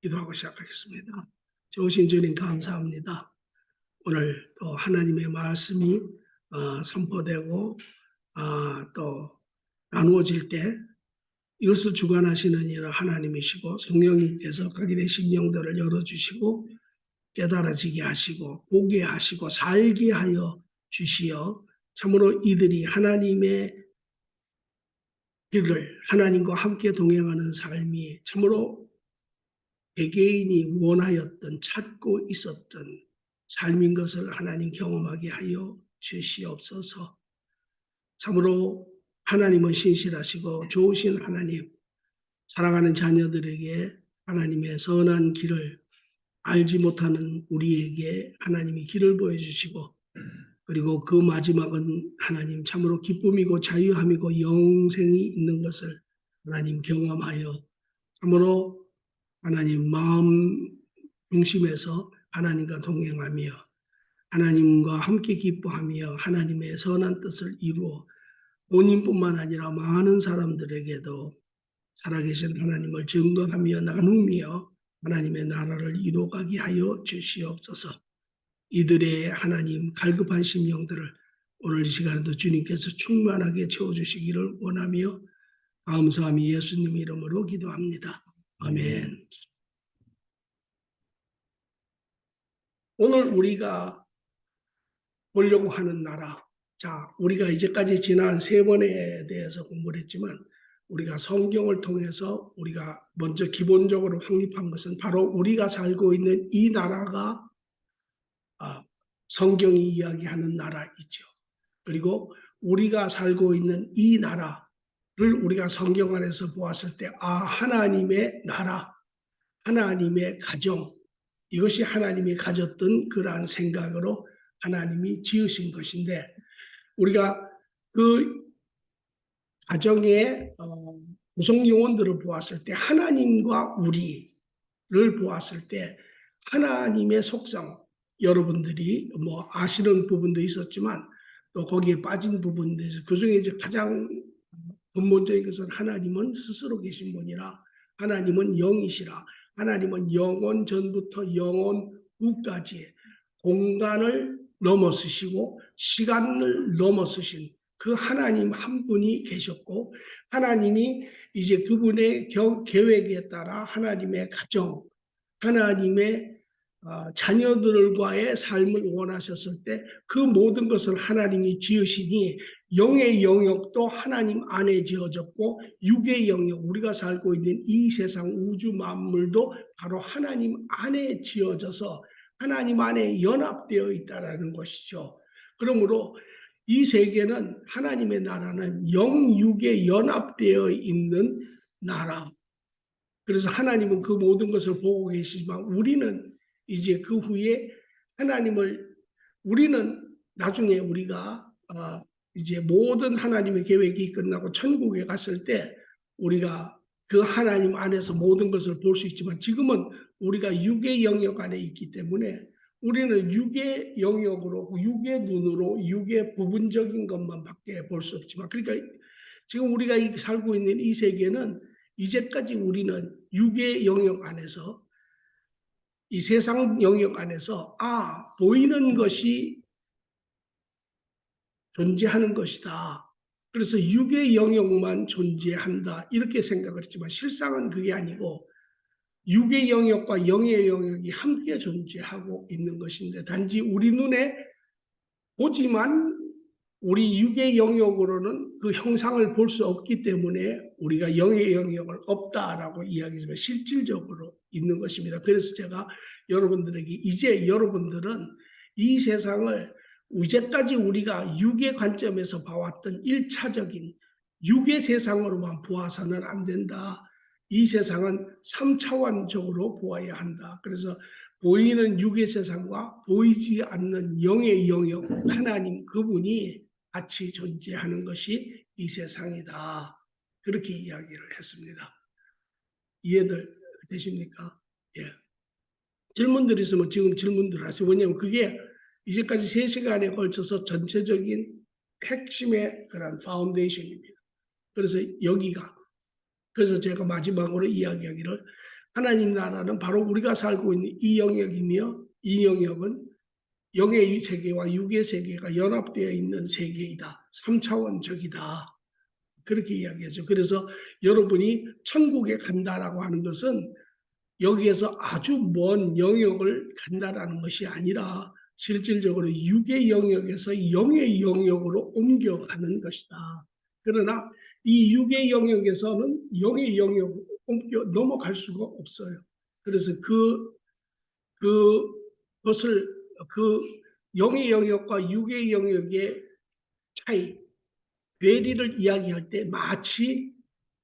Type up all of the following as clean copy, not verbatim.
기도하고 시작하겠습니다. 좋으신 주님 감사합니다. 오늘 또 하나님의 말씀이 선포되고 또 나누어질 때 이것을 주관하시는 이는 하나님이시고 성령님께서 각인의 심령들을 열어주시고 깨달아지게 하시고 보게 하시고 살게 하여 주시어 참으로 이들이 하나님의 길을 하나님과 함께 동행하는 삶이 참으로 개개인이 원하였던 찾고 있었던 삶인 것을 하나님 경험하게 하여 주시옵소서. 참으로 하나님은 신실하시고 좋으신 하나님, 사랑하는 자녀들에게 하나님의 선한 길을 알지 못하는 우리에게 하나님이 길을 보여주시고 그리고 그 마지막은 하나님 참으로 기쁨이고 자유함이고 영생이 있는 것을 하나님 경험하여 참으로 하나님 마음 중심에서 하나님과 동행하며 하나님과 함께 기뻐하며 하나님의 선한 뜻을 이루어 본인뿐만 아니라 많은 사람들에게도 살아계신 하나님을 증거하며 나누며 하나님의 나라를 이루어가게 하여 주시옵소서. 이들의 하나님 갈급한 심령들을 오늘 이 시간에도 주님께서 충만하게 채워주시기를 원하며 감사함이 예수님 이름으로 기도합니다. 아멘. 오늘 우리가 보려고 하는 나라, 우리가 이제까지 지난 3번에 대해서 공부를 했지만 우리가 성경을 통해서 우리가 먼저 기본적으로 확립한 것은 바로 우리가 살고 있는 이 나라가 성경이 이야기하는 나라이죠. 그리고 우리가 살고 있는 이 나라를 우리가 성경 안에서 보았을 때 하나님의 나라, 하나님의 가정, 이것이 하나님이 가졌던 그러한 생각으로 하나님이 지으신 것인데 우리가 그 가정의 구성 요원들을 보았을 때 하나님과 우리를 보았을 때 하나님의 속성, 여러분들이 아시는 부분도 있었지만 또 거기에 빠진 부분도 있어요. 그중에 이제 가장 근본적인 것은 하나님은 스스로 계신 분이라 하나님은 영이시라 하나님은 영원 전부터 영원 후까지 공간을 넘어서시고 시간을 넘어서신 그 하나님 한 분이 계셨고 하나님이 이제 그분의 계획에 따라 하나님의 가정, 하나님의 자녀들과의 삶을 원하셨을 때 그 모든 것을 하나님이 지으시니 영의 영역도 하나님 안에 지어졌고 육의 영역, 우리가 살고 있는 이 세상 우주 만물도 바로 하나님 안에 지어져서 하나님 안에 연합되어 있다는 것이죠. 그러므로 이 세계는 하나님의 나라는 영육에 연합되어 있는 나라. 그래서 하나님은 그 모든 것을 보고 계시지만 우리는 이제 그 후에 우리는 나중에 우리가 이제 모든 하나님의 계획이 끝나고 천국에 갔을 때 우리가 그 하나님 안에서 모든 것을 볼 수 있지만 지금은 우리가 육의 영역 안에 있기 때문에 우리는 육의 영역으로 육의 눈으로 육의 부분적인 것만 밖에 볼 수 없지만 그러니까 지금 우리가 살고 있는 이 세계는 이제까지 우리는 육의 영역 안에서 이 세상 영역 안에서 보이는 것이 존재하는 것이다. 그래서 육의 영역만 존재한다. 이렇게 생각을 했지만 실상은 그게 아니고 육의 영역과 영의 영역이 함께 존재하고 있는 것인데 단지 우리 눈에 보지만 우리 육의 영역으로는 그 형상을 볼 수 없기 때문에 우리가 영의 영역을 없다라고 이야기하지만 실질적으로 있는 것입니다. 그래서 제가 여러분들에게 이제 여러분들은 이 세상을 이제까지 우리가 육의 관점에서 봐왔던 1차적인 육의 세상으로만 보아서는 안 된다. 이 세상은 3차원적으로 보아야 한다. 그래서 보이는 육의 세상과 보이지 않는 영의 영역, 하나님 그분이 같이 존재하는 것이 이 세상이다. 그렇게 이야기를 했습니다. 이해들 되십니까? 예. 질문들 있으면 지금 질문들 하세요. 왜냐하면 그게 이제까지 3시간에 걸쳐서 전체적인 핵심의 그런 파운데이션입니다. 그래서 그래서 제가 마지막으로 이야기하기를 하나님 나라는 바로 우리가 살고 있는 이 영역이며 이 영역은 영의 세계와 육의 세계가 연합되어 있는 세계이다. 3차원적이다. 그렇게 이야기하죠. 그래서 여러분이 천국에 간다라고 하는 것은 여기에서 아주 먼 영역을 간다라는 것이 아니라 실질적으로 육의 영역에서 영의 영역으로 옮겨가는 것이다. 그러나 이 육의 영역에서는 영의 영역으로 옮겨 넘어갈 수가 없어요. 그래서 그것을 그 영의 영역과 육의 영역의 차이, 괴리를 이야기할 때 마치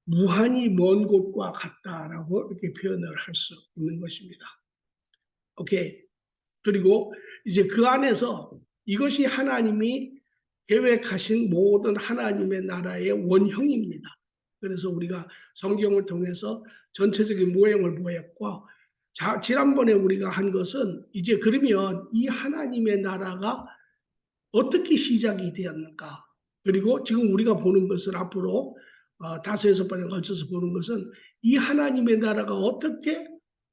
무한히 먼 곳과 같다라고 이렇게 표현을 할 수 있는 것입니다. 오케이. 그리고 이제 그 안에서 이것이 하나님이 계획하신 모든 하나님의 나라의 원형입니다. 그래서 우리가 성경을 통해서 전체적인 모형을 보였고, 지난번에 우리가 한 것은 이제 그러면 이 하나님의 나라가 어떻게 시작이 되었는가? 그리고 지금 우리가 보는 것을 앞으로 5-6번에 걸쳐서 보는 것은 이 하나님의 나라가 어떻게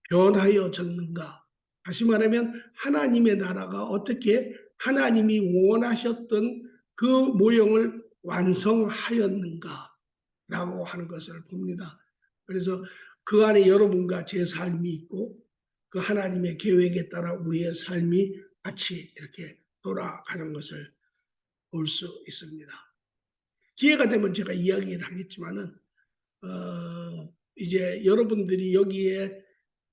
변하여졌는가? 다시 말하면 하나님의 나라가 어떻게 하나님이 원하셨던 그 모형을 완성하였는가라고 하는 것을 봅니다. 그래서 그 안에 여러분과 제 삶이 있고 그 하나님의 계획에 따라 우리의 삶이 같이 이렇게 돌아가는 것을 볼 수 있습니다. 기회가 되면 제가 이야기를 하겠지만은 이제 여러분들이 여기에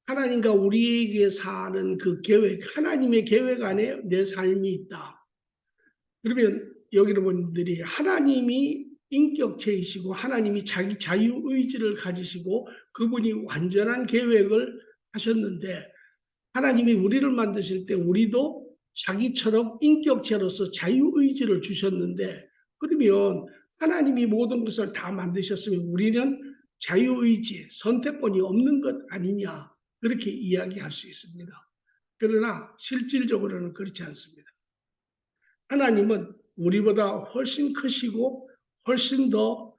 하나님과 우리에게 사는 그 계획, 하나님의 계획 안에 내 삶이 있다. 그러면 여러분들이 하나님이 인격체이시고 하나님이 자기 자유의지를 가지시고 그분이 완전한 계획을 하셨는데 하나님이 우리를 만드실 때 우리도 자기처럼 인격체로서 자유의지를 주셨는데 그러면 하나님이 모든 것을 다 만드셨으면 우리는 자유의지, 선택권이 없는 것 아니냐 그렇게 이야기할 수 있습니다. 그러나 실질적으로는 그렇지 않습니다. 하나님은 우리보다 훨씬 크시고 훨씬 더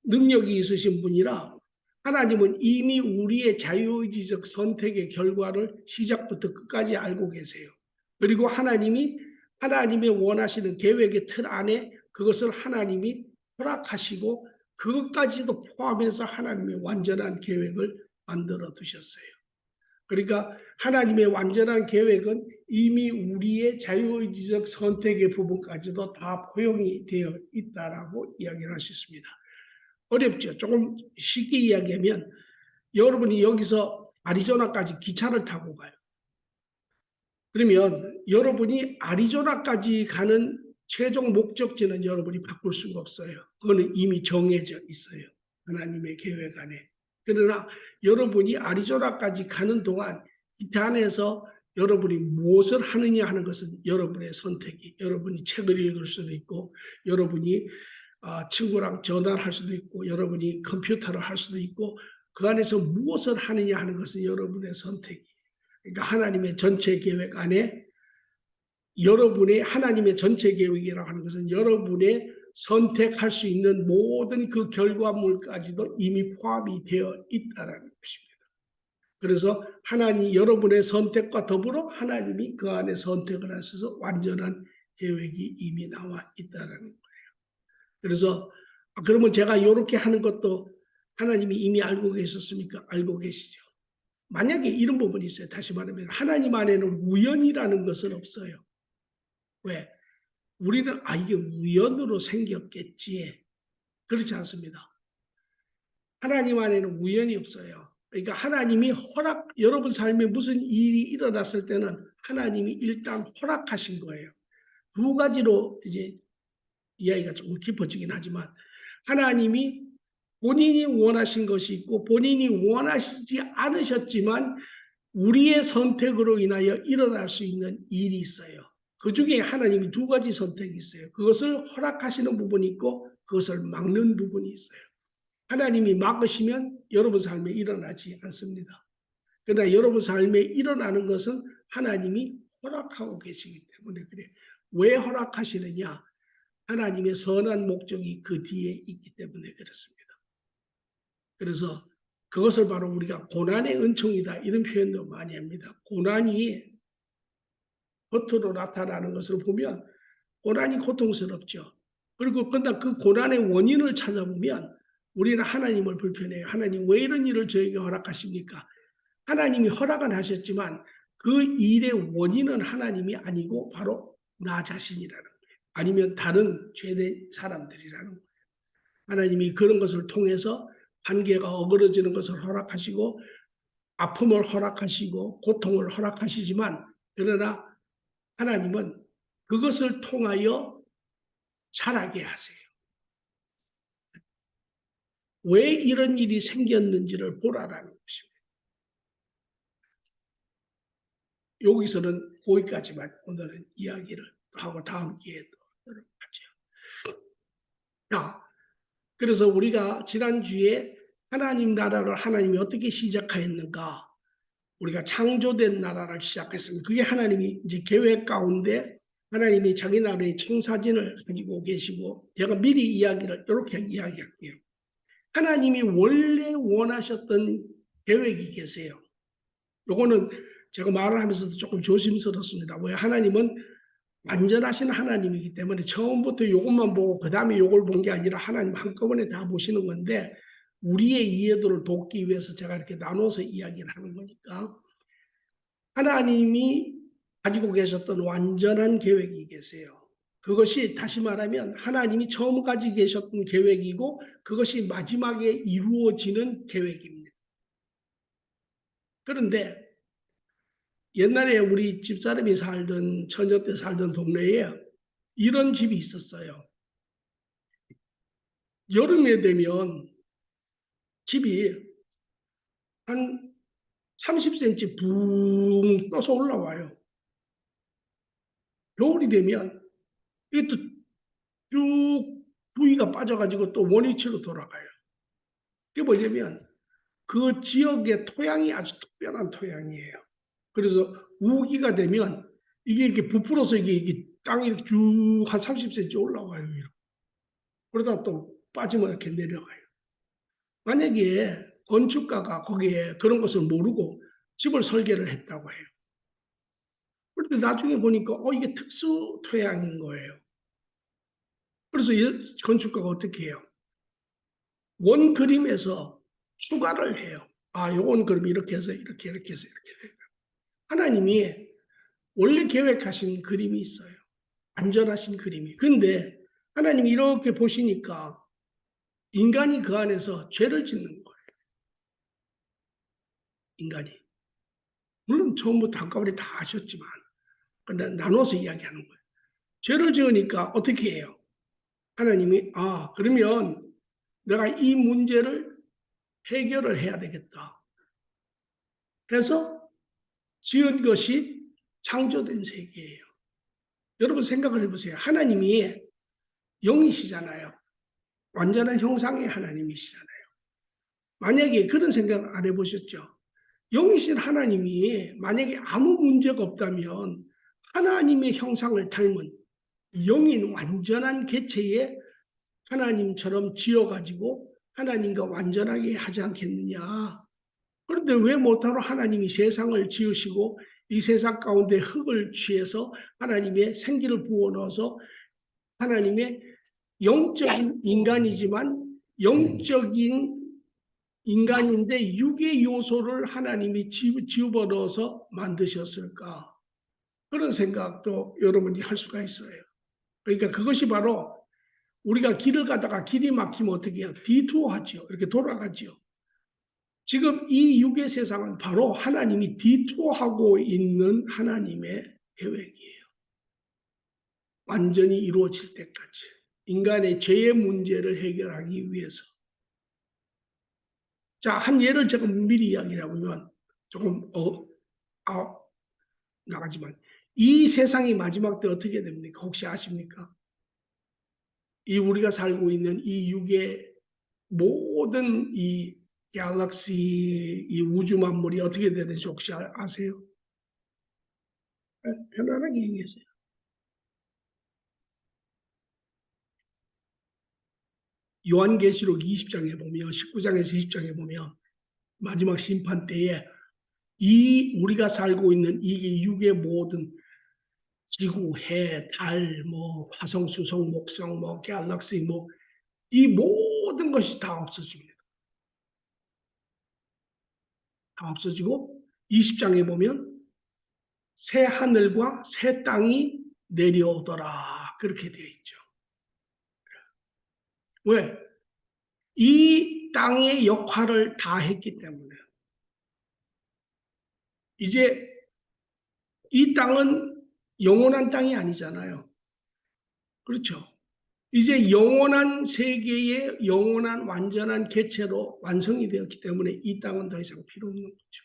능력이 있으신 분이라 하나님은 이미 우리의 자유의지적 선택의 결과를 시작부터 끝까지 알고 계세요. 그리고 하나님이 하나님의 원하시는 계획의 틀 안에 그것을 하나님이 허락하시고 그것까지도 포함해서 하나님의 완전한 계획을 만들어 두셨어요. 그러니까 하나님의 완전한 계획은 이미 우리의 자유의지적 선택의 부분까지도 다 포용이 되어 있다라고 이야기를 할 수 있습니다. 어렵죠. 조금 쉽게 이야기하면 여러분이 여기서 아리조나까지 기차를 타고 가요. 그러면 여러분이 아리조나까지 가는 최종 목적지는 여러분이 바꿀 수가 없어요. 그거는 이미 정해져 있어요. 하나님의 계획 안에. 그러나 여러분이 아리조나까지 가는 동안 기차 안에서 여러분이 무엇을 하느냐 하는 것은 여러분의 선택이, 여러분이 책을 읽을 수도 있고 여러분이 친구랑 전화를 할 수도 있고 여러분이 컴퓨터를 할 수도 있고 그 안에서 무엇을 하느냐 하는 것은 여러분의 선택이. 그러니까 하나님의 전체 계획 안에 여러분의 하나님의 전체 계획이라고 하는 것은 여러분의 선택할 수 있는 모든 그 결과물까지도 이미 포함이 되어 있다는 것입니다. 그래서 하나님 여러분의 선택과 더불어 하나님이 그 안에 선택을 하셔서 완전한 계획이 이미 나와 있다는 거예요. 그래서 그러면 제가 이렇게 하는 것도 하나님이 이미 알고 계셨습니까? 알고 계시죠. 만약에 이런 부분이 있어요. 다시 말하면 하나님 안에는 우연이라는 것은 없어요. 왜? 우리는 이게 우연으로 생겼겠지. 그렇지 않습니다. 하나님 안에는 우연이 없어요. 그러니까 하나님이 여러분 삶에 무슨 일이 일어났을 때는 하나님이 일단 허락하신 거예요. 두 가지로 이제 이야기가 조금 깊어지긴 하지만 하나님이 본인이 원하신 것이 있고 본인이 원하시지 않으셨지만 우리의 선택으로 인하여 일어날 수 있는 일이 있어요. 그 중에 하나님이 두 가지 선택이 있어요. 그것을 허락하시는 부분이 있고 그것을 막는 부분이 있어요. 하나님이 막으시면 여러분 삶에 일어나지 않습니다. 그러나 여러분 삶에 일어나는 것은 하나님이 허락하고 계시기 때문에 그래. 왜 허락하시느냐? 하나님의 선한 목적이 그 뒤에 있기 때문에 그렇습니다. 그래서 그것을 바로 우리가 고난의 은총이다 이런 표현도 많이 합니다. 고난이 겉으로 나타나는 것을 보면 고난이 고통스럽죠. 그리고 그러나 그 고난의 원인을 찾아보면 우리는 하나님을 불편해요. 하나님 왜 이런 일을 저에게 허락하십니까? 하나님이 허락은 하셨지만 그 일의 원인은 하나님이 아니고 바로 나 자신이라는 거예요. 아니면 다른 죄된 사람들이라는 거예요. 하나님이 그런 것을 통해서 관계가 어그러지는 것을 허락하시고 아픔을 허락하시고 고통을 허락하시지만 그러나 하나님은 그것을 통하여 자라게 하세요. 왜 이런 일이 생겼는지를 보라라는 것입니다. 여기서는 거기까지만 오늘은 이야기를 하고 다음 기회에 또 하죠. 자, 그래서 우리가 지난주에 하나님 나라를 하나님이 어떻게 시작하였는가? 우리가 창조된 나라를 시작했습니다. 그게 하나님이 이제 계획 가운데 하나님이 자기 나라의 청사진을 가지고 계시고 제가 미리 이야기를 이렇게 이야기할게요. 하나님이 원래 원하셨던 계획이 계세요. 요거는 제가 말을 하면서도 조금 조심스럽습니다. 왜 하나님은 완전하신 하나님이기 때문에 처음부터 이것만 보고 그 다음에 이걸 본 게 아니라 하나님 한꺼번에 다 보시는 건데 우리의 이해도를 돕기 위해서 제가 이렇게 나눠서 이야기를 하는 거니까 하나님이 가지고 계셨던 완전한 계획이 계세요. 그것이 다시 말하면 하나님이 처음 가지고 계셨던 계획이고 그것이 마지막에 이루어지는 계획입니다. 그런데 옛날에 우리 집사람이 살던 처녀 때 살던 동네에 이런 집이 있었어요. 여름에 되면 집이 한 30cm 붕 떠서 올라와요. 겨울이 되면 이것도 쭉 부위가 빠져가지고 또 원위치로 돌아가요. 그게 뭐냐면 그 지역의 토양이 아주 특별한 토양이에요. 그래서 우기가 되면 이게 이렇게 부풀어서 이게 땅이 쭉 한 30cm 올라와요. 그러다 또 빠지면 이렇게 내려가요. 만약에 건축가가 거기에 그런 것을 모르고 집을 설계를 했다고 해요. 그런데 나중에 보니까 이게 특수 토양인 거예요. 그래서 건축가가 어떻게 해요? 원 그림에서 추가를 해요. 아, 요건 그럼 이렇게 해서 이렇게 해서 이렇게 해요. 하나님이 원래 계획하신 그림이 있어요. 안전하신 그림이. 근데 하나님이 이렇게 보시니까 인간이 그 안에서 죄를 짓는 거예요. 인간이. 물론 처음부터 한꺼번에 다 하셨지만 근데 나눠서 이야기하는 거예요. 죄를 지으니까 어떻게 해요? 하나님이 그러면 내가 이 문제를 해결을 해야 되겠다. 그래서 지은 것이 창조된 세계예요. 여러분 생각을 해보세요. 하나님이 영이시잖아요. 완전한 형상의 하나님이시잖아요. 만약에 그런 생각 안 해보셨죠? 영이신 하나님이 만약에 아무 문제가 없다면 하나님의 형상을 닮은 영인 완전한 개체에 하나님처럼 지어가지고 하나님과 완전하게 하지 않겠느냐. 그런데 왜 못하러 하나님이 세상을 지으시고 이 세상 가운데 흙을 취해서 하나님의 생기를 부어넣어서 하나님의 영적인 인간이지만 영적인 인간인데 육의 요소를 하나님이 집어넣어서 만드셨을까? 그런 생각도 여러분이 할 수가 있어요. 그러니까 그것이 바로 우리가 길을 가다가 길이 막히면 어떻게 해요? 디투어하죠. 이렇게 돌아가죠. 지금 이 육의 세상은 바로 하나님이 디투어하고 있는 하나님의 계획이에요. 완전히 이루어질 때까지. 인간의 죄의 문제를 해결하기 위해서. 자, 한 예를 제가 미리 이야기를 해보면 조금 나가지만 이 세상이 마지막 때 어떻게 됩니까? 혹시 아십니까? 이 우리가 살고 있는 이 육의 모든 이 갤럭시, 이 우주 만물이 어떻게 되는지 혹시 아세요? 편안하게 얘기하세요. 요한계시록 20장에 보면 19장에서 20장에 보면 마지막 심판 때에 이 우리가 살고 있는 이 육의 모든 지구, 해, 달, 뭐 화성, 수성, 목성, 뭐 갤럭시, 뭐 이 모든 것이 다 없어집니다. 다 없어지고 20장에 보면 새 하늘과 새 땅이 내려오더라 그렇게 되어 있죠. 왜? 이 땅의 역할을 다 했기 때문에 이제 이 땅은 영원한 땅이 아니잖아요. 그렇죠? 이제 영원한 세계의 영원한 완전한 개체로 완성이 되었기 때문에 이 땅은 더 이상 필요 없는 거죠.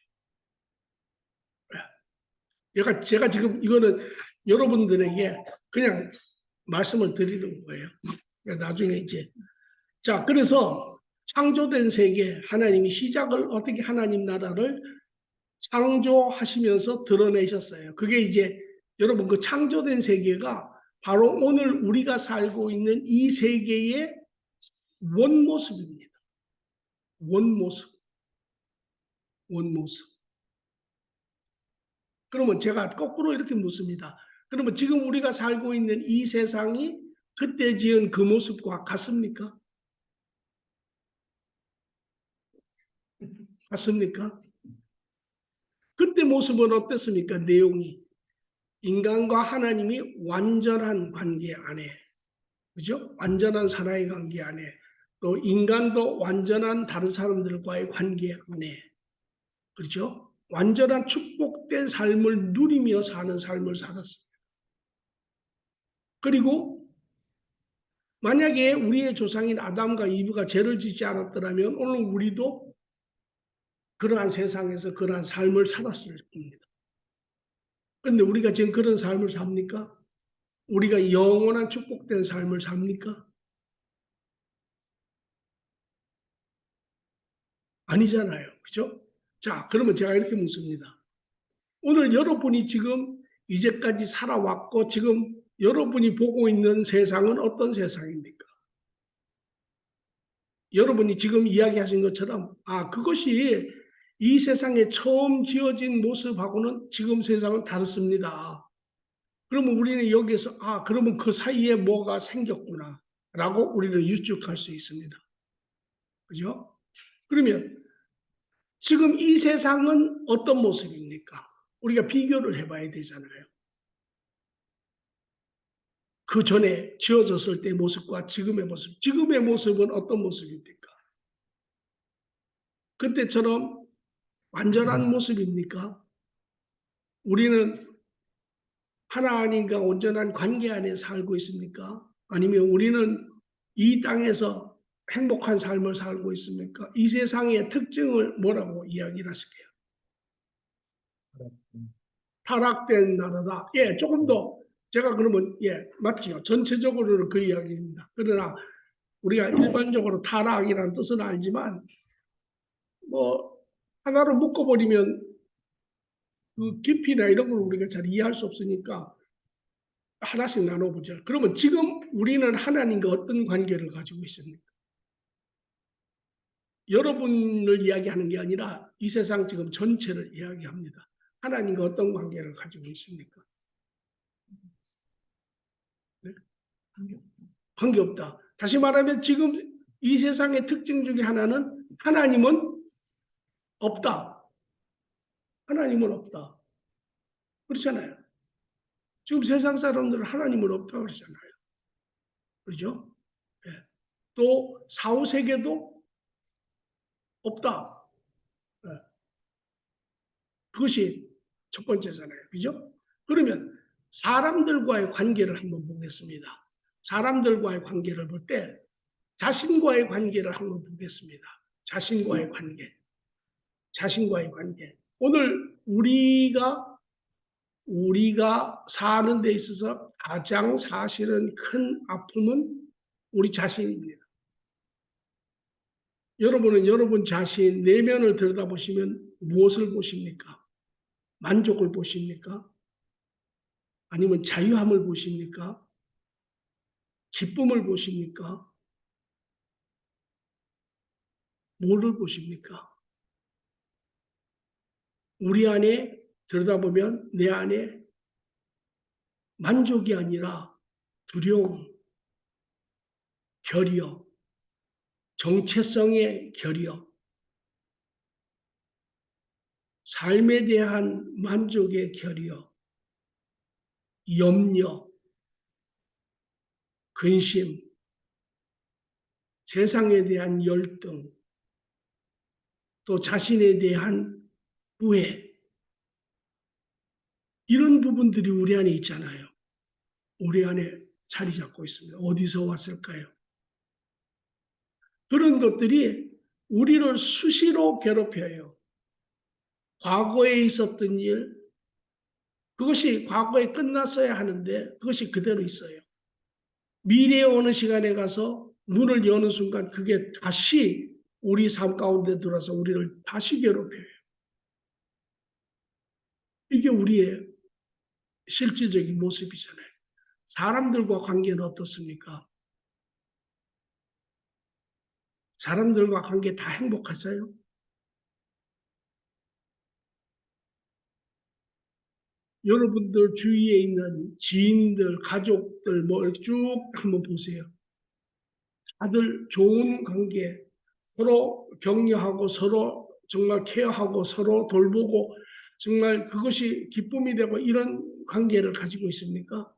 제가 지금 이거는 여러분들에게 그냥 말씀을 드리는 거예요. 나중에 이제 자 그래서 창조된 세계 하나님이 시작을 어떻게 하나님 나라를 창조하시면서 드러내셨어요. 그게 이제 여러분 그 창조된 세계가 바로 오늘 우리가 살고 있는 이 세계의 원모습입니다. 원모습. 원모습. 그러면 제가 거꾸로 이렇게 묻습니다. 그러면 지금 우리가 살고 있는 이 세상이 그때 지은 그 모습과 같습니까? 같습니까? 그때 모습은 어땠습니까? 내용이. 인간과 하나님이 완전한 관계 안에, 그죠? 완전한 사랑의 관계 안에, 또 인간도 완전한 다른 사람들과의 관계 안에, 그렇죠? 완전한 축복된 삶을 누리며 사는 삶을 살았습니다. 그리고 만약에 우리의 조상인 아담과 이브가 죄를 짓지 않았더라면 오늘 우리도 그러한 세상에서 그러한 삶을 살았을 겁니다. 그런데 우리가 지금 그런 삶을 삽니까? 우리가 영원한 축복된 삶을 삽니까? 아니잖아요. 그죠? 자, 그러면 제가 이렇게 묻습니다. 오늘 여러분이 지금 이제까지 살아왔고 지금 여러분이 보고 있는 세상은 어떤 세상입니까? 여러분이 지금 이야기하신 것처럼 그것이 이 세상에 처음 지어진 모습하고는 지금 세상은 다릅니다. 그러면 우리는 여기서 그러면 그 사이에 뭐가 생겼구나 라고 우리는 유축할 수 있습니다. 그죠? 그러면 지금 이 세상은 어떤 모습입니까? 우리가 비교를 해봐야 되잖아요. 그 전에 지어졌을 때의 모습과 지금의 모습. 지금의 모습은 어떤 모습입니까? 그때처럼 완전한 모습입니까? 우리는 하나님과 온전한 관계 안에 살고 있습니까? 아니면 우리는 이 땅에서 행복한 삶을 살고 있습니까? 이 세상의 특징을 뭐라고 이야기를 하실게요? 타락된 나라다. 예, 조금 더 제가 그러면 맞죠. 전체적으로는 그 이야기입니다. 그러나 우리가 일반적으로 타락이라는 뜻은 알지만 뭐 하나로 묶어버리면 그 깊이나 이런 걸 우리가 잘 이해할 수 없으니까 하나씩 나눠보자. 그러면 지금 우리는 하나님과 어떤 관계를 가지고 있습니까? 여러분을 이야기하는 게 아니라 이 세상 지금 전체를 이야기합니다. 하나님과 어떤 관계를 가지고 있습니까? 네? 관계없다. 다시 말하면 지금 이 세상의 특징 중에 하나는 하나님은 없다. 하나님은 없다. 그렇잖아요. 지금 세상 사람들은 하나님은 없다 그러잖아요. 그렇죠? 네. 또 사후세계도 없다. 네. 그것이 첫 번째잖아요. 그죠? 그러면 사람들과의 관계를 한번 보겠습니다. 사람들과의 관계를 볼 때 자신과의 관계를 한번 보겠습니다. 자신과의 관계. 자신과의 관계. 오늘 우리가 사는 데 있어서 가장 사실은 큰 아픔은 우리 자신입니다. 여러분은 여러분 자신 내면을 들여다보시면 무엇을 보십니까? 만족을 보십니까? 아니면 자유함을 보십니까? 기쁨을 보십니까? 뭐를 보십니까? 우리 안에 들여다보면 내 안에 만족이 아니라 두려움, 결여, 정체성의 결여, 삶에 대한 만족의 결여, 염려, 근심, 세상에 대한 열등, 또 자신에 대한 후회, 이런 부분들이 우리 안에 있잖아요. 우리 안에 자리 잡고 있습니다. 어디서 왔을까요? 그런 것들이 우리를 수시로 괴롭혀요. 과거에 있었던 일, 그것이 과거에 끝났어야 하는데 그것이 그대로 있어요. 미래에 어느 시간에 가서 문을 여는 순간 그게 다시 우리 삶 가운데 들어서 우리를 다시 괴롭혀요. 이게 우리의 실질적인 모습이잖아요. 사람들과 관계는 어떻습니까? 사람들과 관계 다 행복하세요? 여러분들 주위에 있는 지인들, 가족들 뭐 쭉 한번 보세요. 다들 좋은 관계, 서로 격려하고 서로 정말 케어하고 서로 돌보고 정말 그것이 기쁨이 되고 이런 관계를 가지고 있습니까?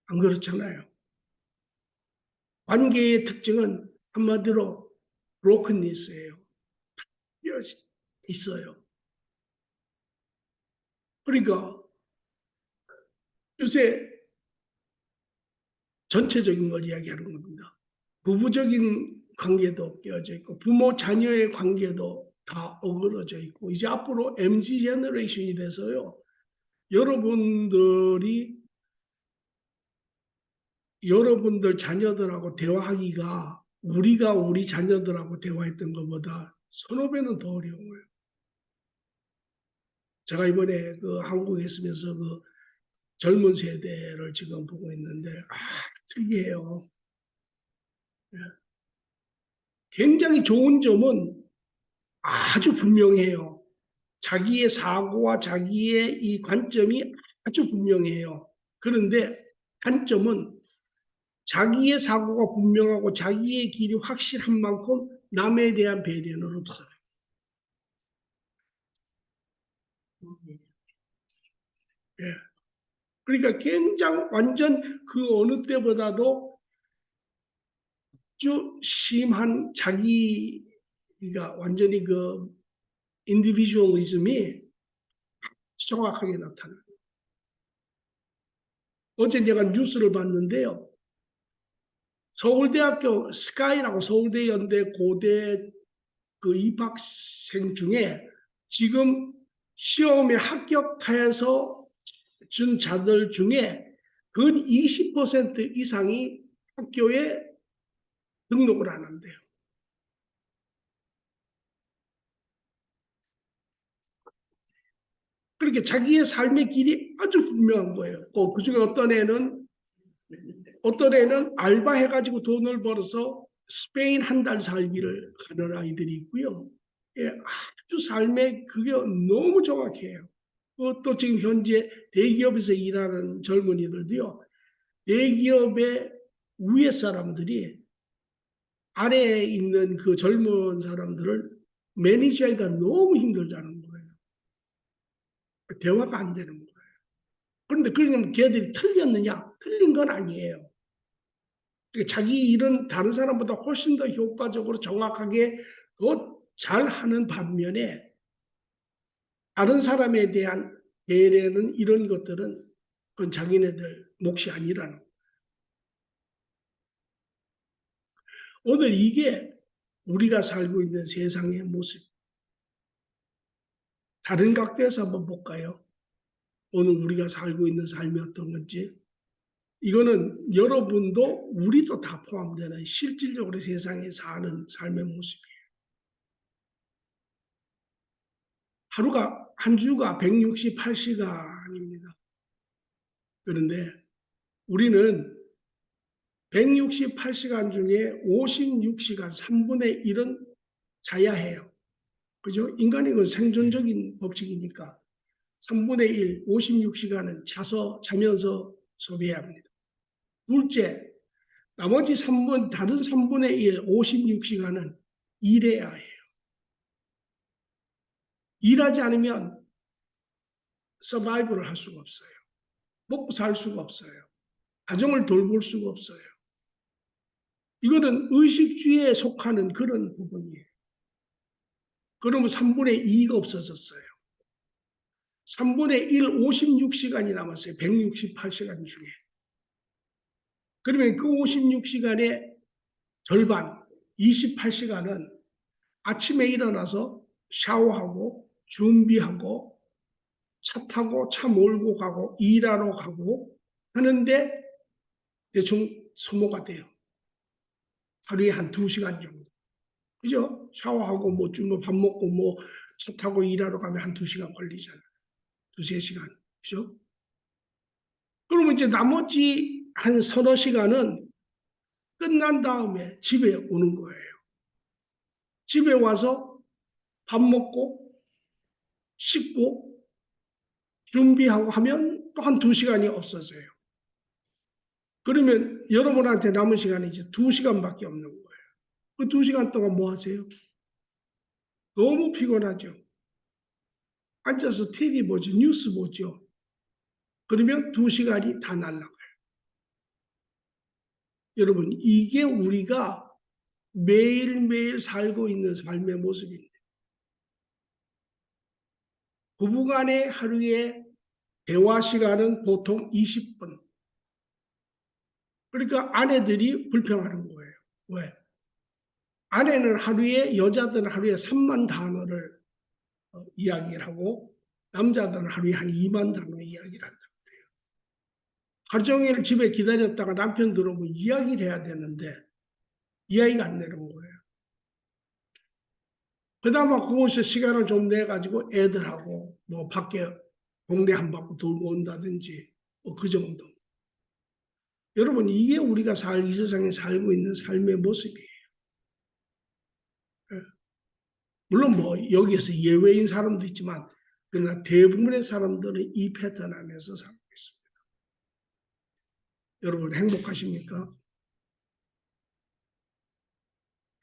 안 그렇잖아요. 관계의 특징은 한마디로 브로큰니스예요. 있어요. 그러니까 요새 전체적인 걸 이야기하는 겁니다. 부부적인 관계도 깨어져 있고 부모 자녀의 관계도 다 어그러져 있고 이제 앞으로 MZ 제너레이션이 돼서요. 여러분들이 여러분들 자녀들하고 대화하기가 우리가 우리 자녀들하고 대화했던 것보다 서너 배는 더 어려워요. 제가 이번에 그 한국에 있으면서 그 젊은 세대를 지금 보고 있는데 특이해요. 예. 굉장히 좋은 점은 아주 분명해요. 자기의 사고와 자기의 이 관점이 아주 분명해요. 그런데 단점은 자기의 사고가 분명하고 자기의 길이 확실한 만큼 남에 대한 배려는 없어요. 예. 그러니까 굉장히 완전 그 어느 때보다도 아주 심한 자기가 완전히 그 인디비주얼리즘이 정확하게 나타나요. 어제 제가 뉴스를 봤는데요. 서울대학교 스카이라고 서울대, 연대, 고대 그 입학생 중에 지금 시험에 합격해서 준 자들 중에 근 20% 이상이 학교에 등록을 안 한대요. 그렇게 자기의 삶의 길이 아주 분명한 거예요. 그중에 어떤 애는 알바해가지고 돈을 벌어서 스페인 한 달 살기를 가는 아이들이 있고요. 예, 아주 삶의 그게 너무 정확해요. 또 지금 현재 대기업에서 일하는 젊은이들도요. 대기업의 위에 사람들이 아래에 있는 그 젊은 사람들을 매니지하기가 너무 힘들다는 거예요. 대화가 안 되는 거예요. 그런데 그러면 걔들이 틀렸느냐? 틀린 건 아니에요. 자기 일은 다른 사람보다 훨씬 더 효과적으로 정확하게 더 잘하는 반면에 다른 사람에 대한 배려는 이런 것들은 그건 자기네들 몫이 아니라는 거예요. 오늘 이게 우리가 살고 있는 세상의 모습. 다른 각도에서 한번 볼까요? 오늘 우리가 살고 있는 삶이 어떤 건지. 이거는 여러분도 우리도 다 포함되는 실질적으로 세상에 사는 삶의 모습이에요. 하루가 한 주가 168시간입니다. 그런데 우리는 168시간 중에 56시간 3분의 1은 자야 해요. 그죠? 인간의 그 생존적인 법칙이니까 3분의 1, 56시간은 자면서 소비해야 합니다. 둘째, 나머지 다른 3분의 1, 56시간은 일해야 해요. 일하지 않으면 서바이벌을 할 수가 없어요. 먹고 살 수가 없어요. 가정을 돌볼 수가 없어요. 이거는 의식주의에 속하는 그런 부분이에요. 그러면 3분의 2가 없어졌어요. 3분의 1, 56시간이 남았어요. 168시간 중에. 그러면 그 56시간의 절반, 28시간은 아침에 일어나서 샤워하고 준비하고 차 타고 차 몰고 가고 일하러 가고 하는데 대충 소모가 돼요. 하루에 한 2시간 정도. 그죠? 샤워하고 밥 먹고 차 타고 일하러 가면 한 2시간 걸리잖아요. 2~3시간. 그죠? 그러면 이제 나머지 한 서너 시간은 끝난 다음에 집에 오는 거예요. 집에 와서 밥 먹고 씻고 준비하고 하면 또 한 2시간이 없어져요. 그러면 여러분한테 남은 시간이 이제 2시간밖에 없는 거예요. 그 2시간 동안 뭐 하세요? 너무 피곤하죠. 앉아서 TV 보죠. 뉴스 보죠. 그러면 2시간이 다 날아가요. 여러분, 이게 우리가 매일매일 살고 있는 삶의 모습입니다. 부부간의 하루에 대화 시간은 보통 20분. 그러니까 아내들이 불평하는 거예요. 왜? 여자들은 하루에 3만 단어를 이야기를 하고 남자들은 하루에 한 2만 단어 이야기를 한다. 하루 종일 집에 기다렸다가 남편 들어오면 이야기를 해야 되는데 이야기가 안 되는 거예요. 그나마 그곳에 시간을 좀 내가지고 애들하고 밖에 동네 한 바퀴 돌고 온다든지 그 정도. 여러분, 이게 우리가 이 세상에 살고 있는 삶의 모습이에요. 물론 여기에서 예외인 사람도 있지만 그러나 대부분의 사람들은 이 패턴 안에서 살고 있습니다. 여러분 행복하십니까?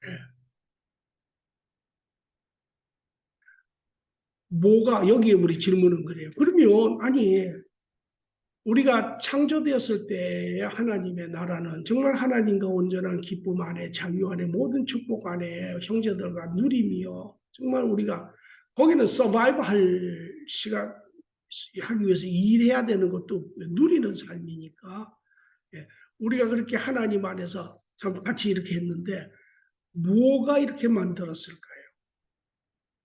네. 여기에 우리 질문은 그래요. 그러면 우리가 창조되었을 때 하나님의 나라는 정말 하나님과 온전한 기쁨 안에 자유 안에 모든 축복 안에 형제들과 누림이요. 정말 우리가 거기는 서바이브 하기 위해서 일해야 되는 것도 누리는 삶이니까 우리가 그렇게 하나님 안에서 참 같이 이렇게 했는데 뭐가 이렇게 만들었을까요?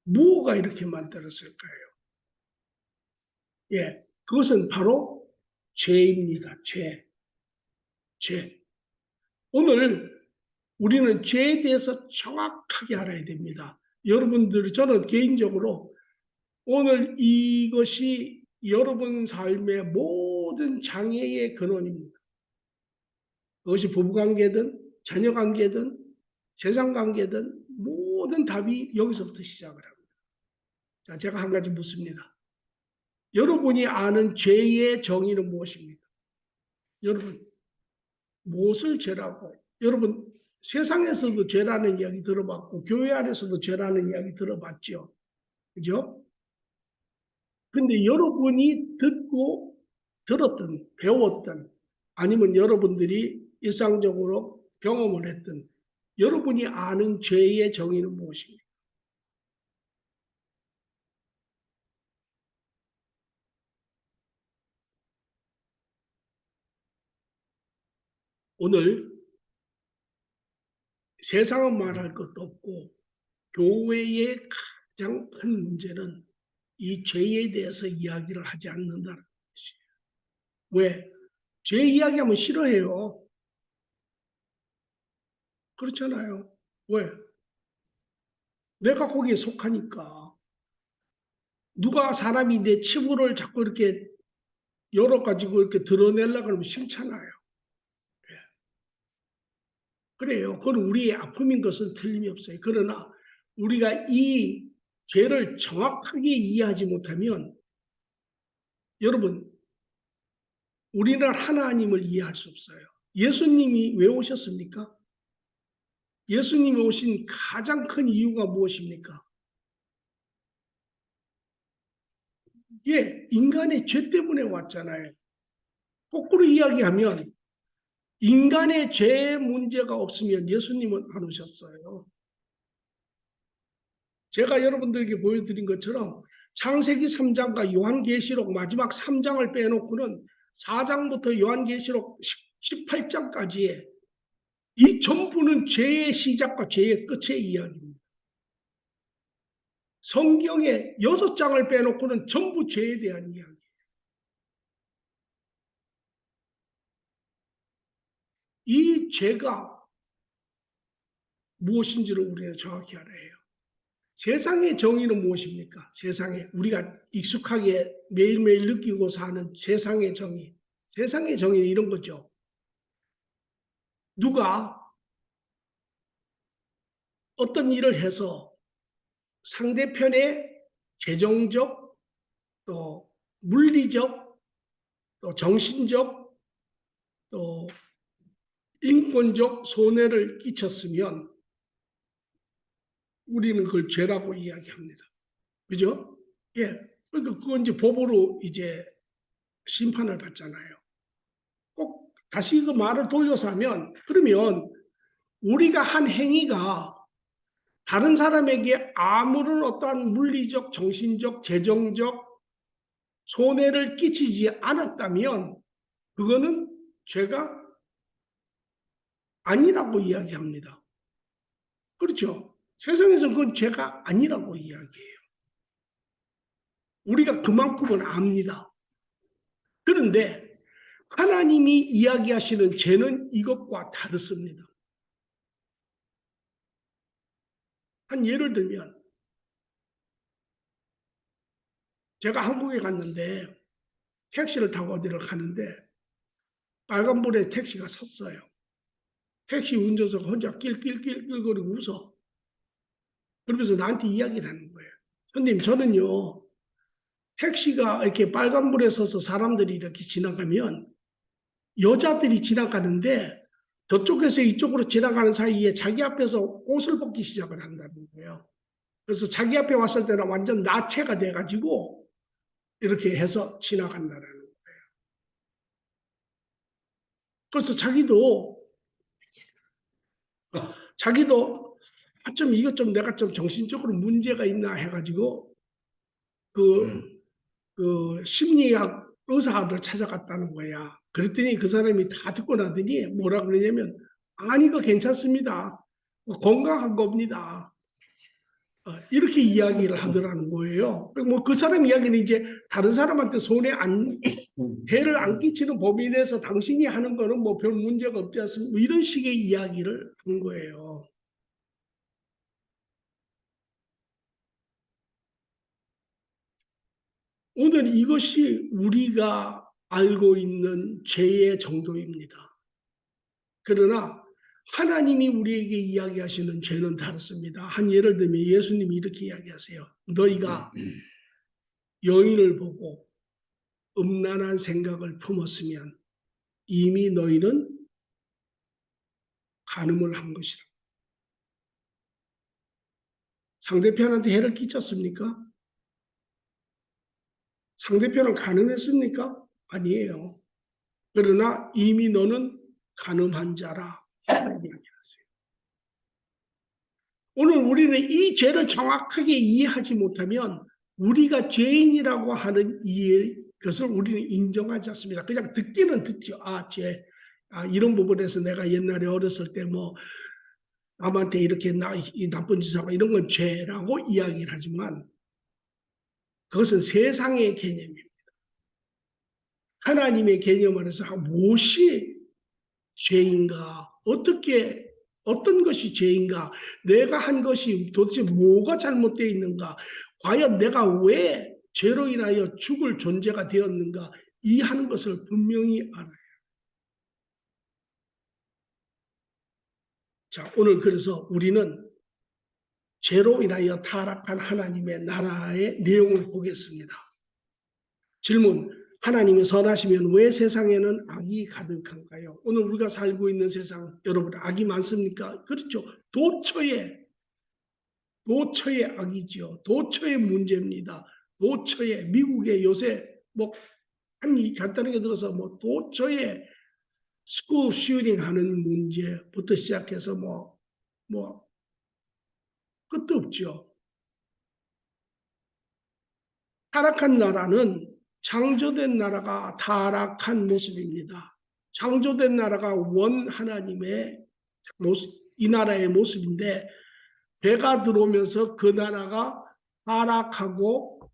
뭐가 이렇게 만들었을까요? 그것은 바로 죄입니다. 죄. 오늘 우리는 죄에 대해서 정확하게 알아야 됩니다. 저는 개인적으로 오늘 이것이 여러분 삶의 모든 장애의 근원입니다. 그것이 부부관계든 자녀관계든 세상관계든 모든 답이 여기서부터 시작을 합니다. 자, 제가 한 가지 묻습니다. 여러분이 아는 죄의 정의는 무엇입니까? 여러분, 무엇을 죄라고? 여러분, 세상에서도 죄라는 이야기 들어봤고 교회 안에서도 죄라는 이야기 들어봤죠. 그죠? 근데 여러분이 듣고 들었던, 배웠던, 아니면 여러분들이 일상적으로 경험을 했던 여러분이 아는 죄의 정의는 무엇입니까? 오늘 세상은 말할 것도 없고 교회의 가장 큰 문제는 이 죄에 대해서 이야기를 하지 않는다는 것이에요. 왜? 죄 이야기하면 싫어해요. 그렇잖아요. 왜? 내가 거기에 속하니까. 누가 사람이 내 치부를 자꾸 이렇게 열어가지고 이렇게 드러내려고 그러면 싫잖아요. 그래요. 그건 우리의 아픔인 것은 틀림이 없어요. 그러나 우리가 이 죄를 정확하게 이해하지 못하면 여러분 우리는 하나님을 이해할 수 없어요. 예수님이 왜 오셨습니까? 예수님이 오신 가장 큰 이유가 무엇입니까? 예, 인간의 죄 때문에 왔잖아요. 거꾸로 이야기하면 인간의 죄 문제가 없으면 예수님은 안 오셨어요. 제가 여러분들에게 보여드린 것처럼 창세기 3장과 요한계시록 마지막 3장을 빼놓고는 4장부터 요한계시록 18장까지의 이 전부는 죄의 시작과 죄의 끝의 이야기입니다. 성경의 6장을 빼놓고는 전부 죄에 대한 이야기예요. 이 죄가 무엇인지를 우리는 정확히 알아야 해요. 세상의 정의는 무엇입니까? 세상에 우리가 익숙하게 매일매일 느끼고 사는 세상의 정의. 세상의 정의는 이런 거죠. 누가 어떤 일을 해서 상대편의 재정적 또 물리적 또 정신적 또 인권적 손해를 끼쳤으면 우리는 그걸 죄라고 이야기합니다. 그죠? 예. 그러니까 그건 이제 법으로 이제 심판을 받잖아요. 꼭 다시 그 말을 돌려서 하면 그러면 우리가 한 행위가 다른 사람에게 아무런 어떠한 물리적, 정신적, 재정적 손해를 끼치지 않았다면 그거는 죄가 아니라고 이야기합니다. 그렇죠? 세상에서 그건 죄가 아니라고 이야기해요. 우리가 그만큼은 압니다. 그런데 하나님이 이야기하시는 죄는 이것과 다르습니다. 한 예를 들면 제가 한국에 갔는데 택시를 타고 어디를 가는데 빨간불에 택시가 섰어요. 택시 운전사가 혼자 낄낄낄낄거리고 웃어. 그러면서 나한테 이야기를 하는 거예요. 손님, 저는요, 택시가 이렇게 빨간불에 서서 사람들이 이렇게 지나가면 여자들이 지나가는데 저쪽에서 이쪽으로 지나가는 사이에 자기 앞에서 옷을 벗기 시작을 한다는 거예요. 그래서 자기 앞에 왔을 때는 완전 나체가 돼가지고 이렇게 해서 지나간다는 거예요. 그래서 자기도 좀 이것 좀 내가 좀 정신적으로 문제가 있나 해가지고 그 심리학 의사를 찾아갔다는 거야. 그랬더니 그 사람이 다 듣고 나더니 뭐라 그러냐면 아니 그 괜찮습니다. 건강한 겁니다. 이렇게 이야기를 하더라는 거예요. 뭐 그 사람 이야기는 이제 다른 사람한테 해를 안 끼치는 범인에서 당신이 하는 거는 뭐 별 문제가 없지 않습니까? 뭐 이런 식의 이야기를 한 거예요. 오늘 이것이 우리가 알고 있는 죄의 정도입니다. 그러나 하나님이 우리에게 이야기하시는 죄는 다릅니다. 한 예를 들면 예수님이 이렇게 이야기하세요. 너희가 여인을 보고 음란한 생각을 품었으면 이미 너희는 간음을 한 것이라. 상대편한테 해를 끼쳤습니까? 상대편은 간음했습니까? 아니에요. 그러나 이미 너는 간음한 자라. 이야기하세요. 오늘 우리는 이 죄를 정확하게 이해하지 못하면 우리가 죄인이라고 하는 것을 우리는 인정하지 않습니다. 그냥 듣기는 듣죠. 이런 부분에서 내가 옛날에 어렸을 때 뭐 남한테 이렇게 나쁜 짓 하고 이런 건 죄라고 이야기를 하지만 그것은 세상의 개념입니다. 하나님의 개념 안에서 무엇이 죄인가? 어떤 것이 죄인가? 내가 한 것이 도대체 뭐가 잘못되어 있는가? 과연 내가 왜 죄로 인하여 죽을 존재가 되었는가? 이 하는 것을 분명히 알아요. 자, 오늘 그래서 우리는 죄로 인하여 타락한 하나님의 나라의 내용을 보겠습니다. 질문, 하나님이 선하시면 왜 세상에는 악이 가득한가요? 오늘 우리가 살고 있는 세상, 여러분 악이 많습니까? 그렇죠. 도처에 악이죠. 도처의 문제입니다. 도처에 미국에 요새 뭐 간단하게 들어서 뭐 도처에 스쿨 슈팅 하는 문제부터 시작해서 뭐 끝도 없죠. 타락한 나라는 창조된 나라가 타락한 모습입니다. 창조된 나라가 원 하나님의 모습, 이 나라의 모습인데 죄가 들어오면서 그 나라가 타락하고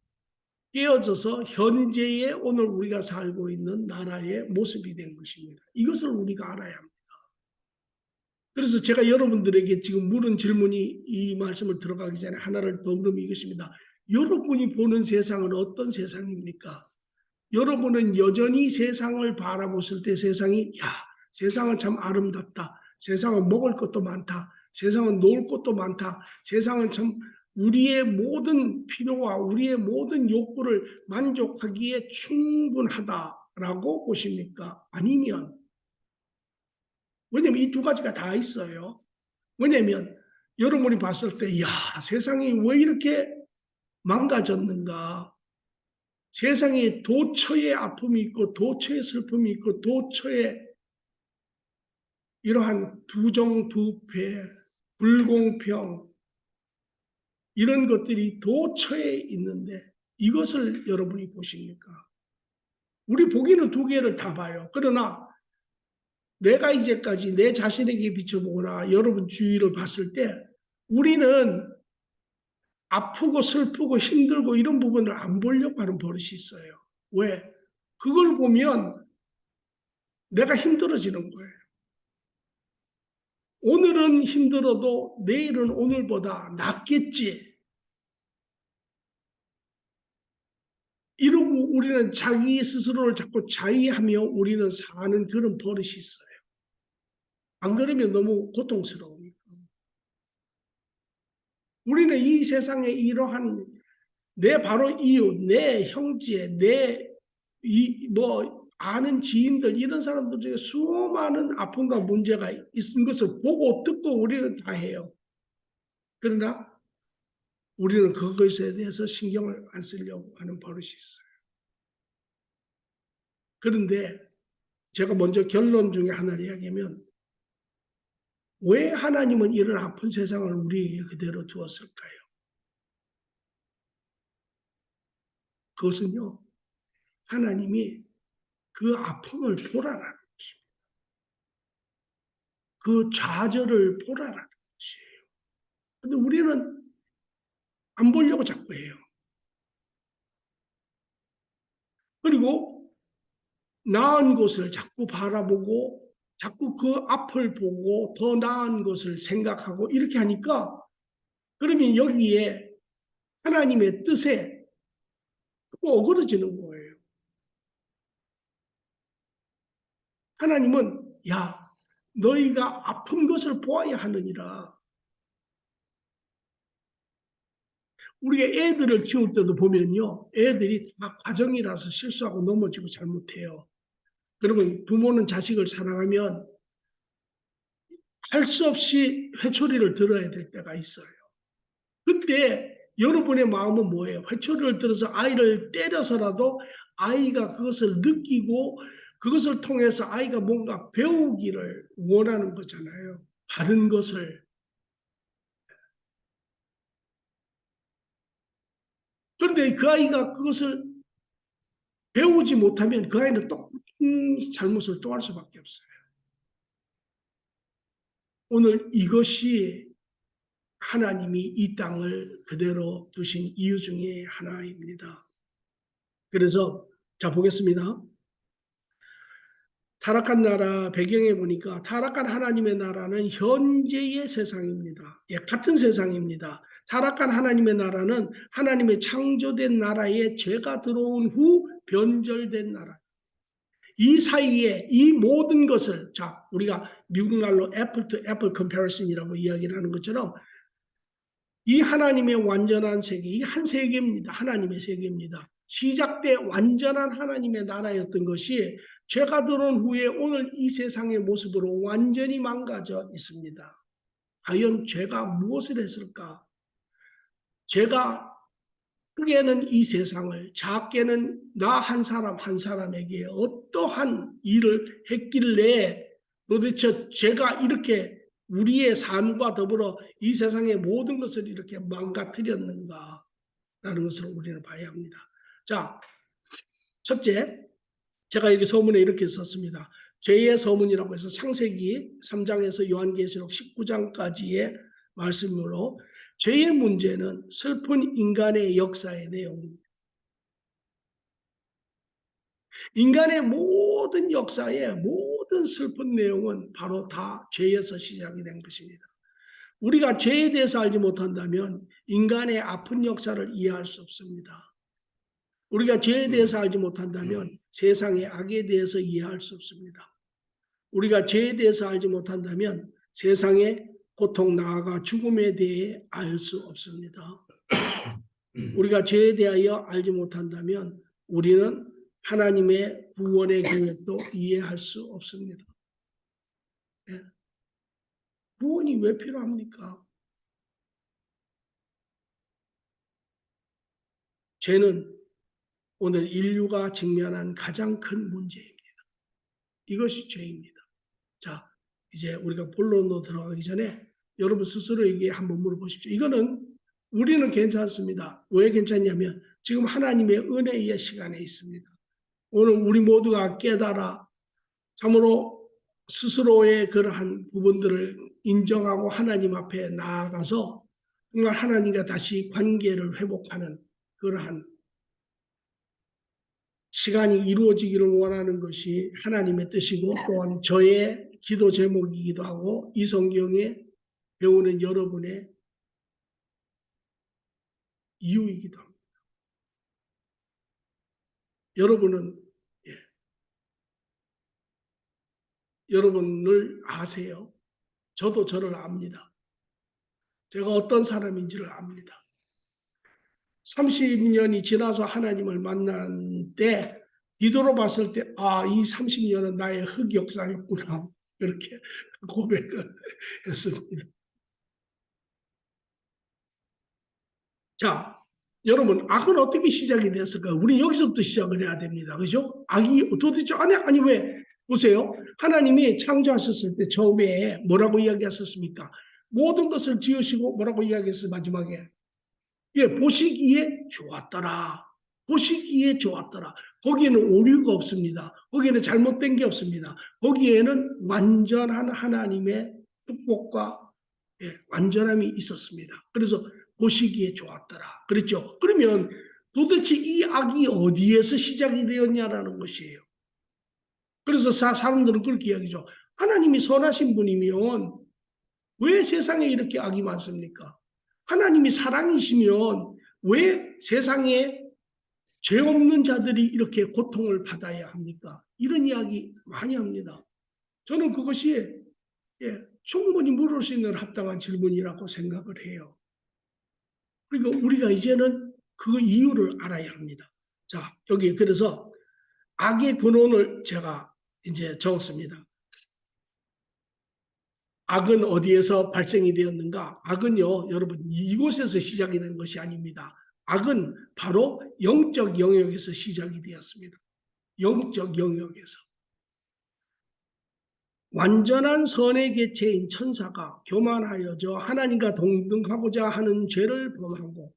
깨어져서 현재의 오늘 우리가 살고 있는 나라의 모습이 된 것입니다. 이것을 우리가 알아야 합니다. 그래서 제가 여러분들에게 지금 물은 질문이 이 말씀을 들어가기 전에 하나를 더 물으면 이것입니다. 여러분이 보는 세상은 어떤 세상입니까? 여러분은 여전히 세상을 바라보실 때 세상이 세상은 참 아름답다. 세상은 먹을 것도 많다. 세상은 놀 것도 많다. 세상은 참 우리의 모든 필요와 우리의 모든 욕구를 만족하기에 충분하다라고 보십니까? 아니면 왜냐하면 이 두 가지가 다 있어요. 왜냐하면 여러분이 봤을 때 세상이 왜 이렇게 망가졌는가. 세상에 도처에 아픔이 있고 도처에 슬픔이 있고 도처에 이러한 부정부패, 불공평 이런 것들이 도처에 있는데 이것을 여러분이 보십니까? 우리 보기는 두 개를 다 봐요. 그러나 내가 이제까지 내 자신에게 비춰보거나 여러분 주위를 봤을 때 우리는 아프고 슬프고 힘들고 이런 부분을 안 보려고 하는 버릇이 있어요. 왜? 그걸 보면 내가 힘들어지는 거예요. 오늘은 힘들어도 내일은 오늘보다 낫겠지. 이러고 우리는 자기 스스로를 자꾸 자위하며 우리는 사는 그런 버릇이 있어요. 안 그러면 너무 고통스러우니까. 우리는 이 세상에 이러한 내 바로 이웃, 내 형제, 아는 지인들 이런 사람들 중에 수많은 아픔과 문제가 있는 것을 보고 듣고 우리는 다 해요. 그러나 우리는 그것에 대해서 신경을 안 쓰려고 하는 버릇이 있어요. 그런데 제가 먼저 결론 중에 하나를 이야기하면 왜 하나님은 이런 아픈 세상을 우리에게 그대로 두었을까요? 그것은요. 하나님이 그 아픔을 보라라는 것입니다. 그 좌절을 보라라는 것이에요. 근데 우리는 안 보려고 자꾸 해요. 그리고 나은 곳을 자꾸 바라보고 자꾸 그 앞을 보고 더 나은 것을 생각하고 이렇게 하니까 그러면 여기에 하나님의 뜻에 어그러지는 거예요. 하나님은 너희가 아픈 것을 보아야 하느니라. 우리가 애들을 키울 때도 보면요. 애들이 다 과정이라서 실수하고 넘어지고 잘못해요. 그러면 부모는 자식을 사랑하면 할 수 없이 회초리를 들어야 될 때가 있어요. 그때 여러분의 마음은 뭐예요? 회초리를 들어서 아이를 때려서라도 아이가 그것을 느끼고 그것을 통해서 아이가 뭔가 배우기를 원하는 거잖아요. 바른 것을. 그런데 그 아이가 그것을 배우지 못하면 그 아이는 똑같은 잘못을 또 할 수밖에 없어요. 오늘 이것이 하나님이 이 땅을 그대로 두신 이유 중에 하나입니다. 그래서 보겠습니다. 타락한 나라 배경에 보니까 타락한 하나님의 나라는 현재의 세상입니다. 같은 세상입니다. 타락한 하나님의 나라는 하나님의 창조된 나라에 죄가 들어온 후 변절된 나라. 이 사이에 이 모든 것을 우리가 미국 말로 애플 투 애플 컴패리슨이라고 이야기를 하는 것처럼 이 하나님의 완전한 세계, 이 한 세계입니다. 하나님의 세계입니다. 시작 때 완전한 하나님의 나라였던 것이 죄가 들어온 후에 오늘 이 세상의 모습으로 완전히 망가져 있습니다. 과연 죄가 무엇을 했을까? 죄가 크게는 이 세상을, 작게는 나 한 사람 한 사람에게 어떠한 일을 했길래 도대체 죄가 이렇게 우리의 삶과 더불어 이 세상의 모든 것을 이렇게 망가뜨렸는가 라는 것을 우리는 봐야 합니다. 자, 첫째, 제가 여기 서문에 이렇게 썼습니다. 죄의 서문이라고 해서 창세기 3장에서 요한계시록 19장까지의 말씀으로 죄의 문제는 슬픈 인간의 역사의 내용입니다. 인간의 모든 역사의 모든 슬픈 내용은 바로 다 죄에서 시작이 된 것입니다. 우리가 죄에 대해서 알지 못한다면 인간의 아픈 역사를 이해할 수 없습니다. 우리가 죄에 대해서 알지 못한다면 세상의 악에 대해서 이해할 수 없습니다. 우리가 죄에 대해서 알지 못한다면 세상의 고통 나아가 죽음에 대해 알 수 없습니다. 우리가 죄에 대하여 알지 못한다면 우리는 하나님의 구원의 계획도 이해할 수 없습니다. 네. 구원이 왜 필요합니까? 죄는 오늘 인류가 직면한 가장 큰 문제입니다. 이것이 죄입니다. 자, 이제 우리가 본론으로 들어가기 전에 여러분 스스로에게 한번 물어보십시오. 이거는 우리는 괜찮습니다. 왜 괜찮냐면 지금 하나님의 은혜의 시간에 있습니다. 오늘 우리 모두가 깨달아 참으로 스스로의 그러한 부분들을 인정하고 하나님 앞에 나아가서 정말 하나님과 다시 관계를 회복하는 그러한 시간이 이루어지기를 원하는 것이 하나님의 뜻이고 또한 저의 기도 제목이기도 하고 이 성경에 배우는 여러분의 이유이기도 합니다. 여러분은 여러분을 아세요. 저도 저를 압니다. 제가 어떤 사람인지를 압니다. 30년이 지나서 하나님을 만난 때 뒤돌아봤을 때 아, 이 30년은 나의 흑역사였구나 그렇게 고백을 했습니다. 자, 여러분 악은 어떻게 시작이 됐을까요? 우리 여기서부터 시작을 해야 됩니다. 그죠? 악이 도대체 아니 왜? 보세요. 하나님이 창조하셨을 때 처음에 뭐라고 이야기하셨습니까? 모든 것을 지으시고 뭐라고 이야기했어요? 마지막에 보시기에 좋았더라. 보시기에 좋았더라. 거기에는 오류가 없습니다. 거기에는 잘못된 게 없습니다. 거기에는 완전한 하나님의 축복과 완전함이 있었습니다. 그래서 보시기에 좋았더라. 그랬죠. 그러면 도대체 이 악이 어디에서 시작이 되었냐라는 것이에요. 그래서 사람들은 그렇게 이야기죠. 하나님이 선하신 분이면 왜 세상에 이렇게 악이 많습니까? 하나님이 사랑이시면 왜 세상에 죄 없는 자들이 이렇게 고통을 받아야 합니까? 이런 이야기 많이 합니다. 저는 그것이 충분히 물을 수 있는 합당한 질문이라고 생각을 해요. 그러니까 우리가 이제는 그 이유를 알아야 합니다. 자, 여기 그래서 악의 근원을 제가 이제 적었습니다. 악은 어디에서 발생이 되었는가? 악은요, 여러분, 이곳에서 시작이 된 것이 아닙니다. 악은 바로 영적 영역에서 시작이 되었습니다. 영적 영역에서. 완전한 선의 개체인 천사가 교만하여 저 하나님과 동등하고자 하는 죄를 범하고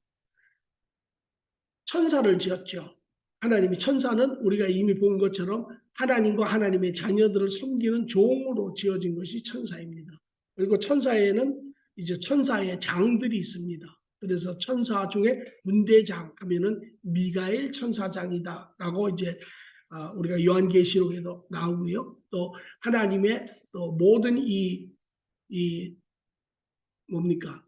천사를 지었죠. 하나님이 천사는 우리가 이미 본 것처럼 하나님과 하나님의 자녀들을 섬기는 종으로 지어진 것이 천사입니다. 그리고 천사에는 이제 천사의 장들이 있습니다. 그래서 천사 중에 군대장 하면은 미가엘 천사장이다라고 이제 우리가 요한계시록에도 나오고요. 또 하나님의 또 모든 이 뭡니까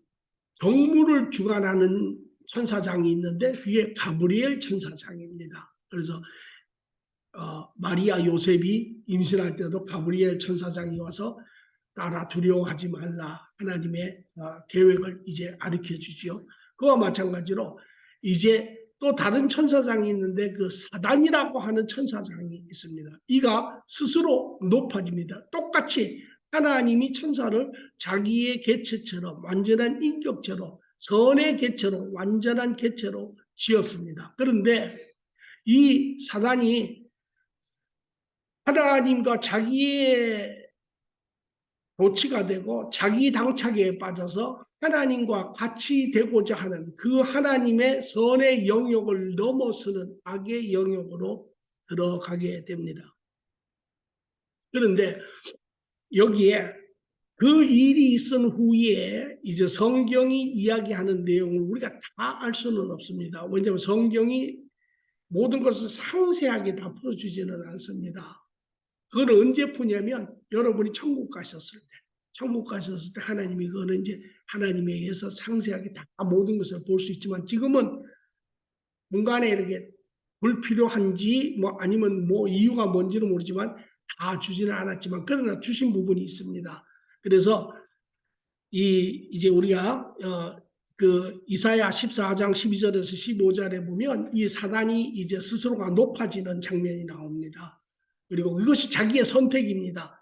정무를 주관하는 천사장이 있는데 그게 가브리엘 천사장입니다. 그래서 마리아 요셉이 임신할 때도 가브리엘 천사장이 와서 따라 두려워하지 말라. 하나님의 계획을 이제 가르쳐 주지요. 그와 마찬가지로 이제 또 다른 천사장이 있는데 그 사단이라고 하는 천사장이 있습니다. 이가 스스로 높아집니다. 똑같이 하나님이 천사를 자기의 개체처럼 완전한 인격체로 선의 개체로 완전한 개체로 지었습니다. 그런데 이 사단이 하나님과 자기의 도치가 되고 자기 당착에 빠져서 하나님과 같이 되고자 하는 그 하나님의 선의 영역을 넘어서는 악의 영역으로 들어가게 됩니다. 그런데 여기에 그 일이 있은 후에 이제 성경이 이야기하는 내용을 우리가 다 알 수는 없습니다. 왜냐하면 성경이 모든 것을 상세하게 다 풀어주지는 않습니다. 그걸 언제 푸냐면 여러분이 천국 가셨을 때, 하나님이 그거는 이제 하나님에 의해서 상세하게 다 모든 것을 볼 수 있지만 지금은 중간에 이렇게 불필요한지 뭐 아니면 뭐 이유가 뭔지는 모르지만 다 주지는 않았지만 그러나 주신 부분이 있습니다. 그래서 이제 우리가 그 이사야 14장 12절에서 15절에 보면 이 사단이 이제 스스로가 높아지는 장면이 나옵니다. 그리고 이것이 자기의 선택입니다.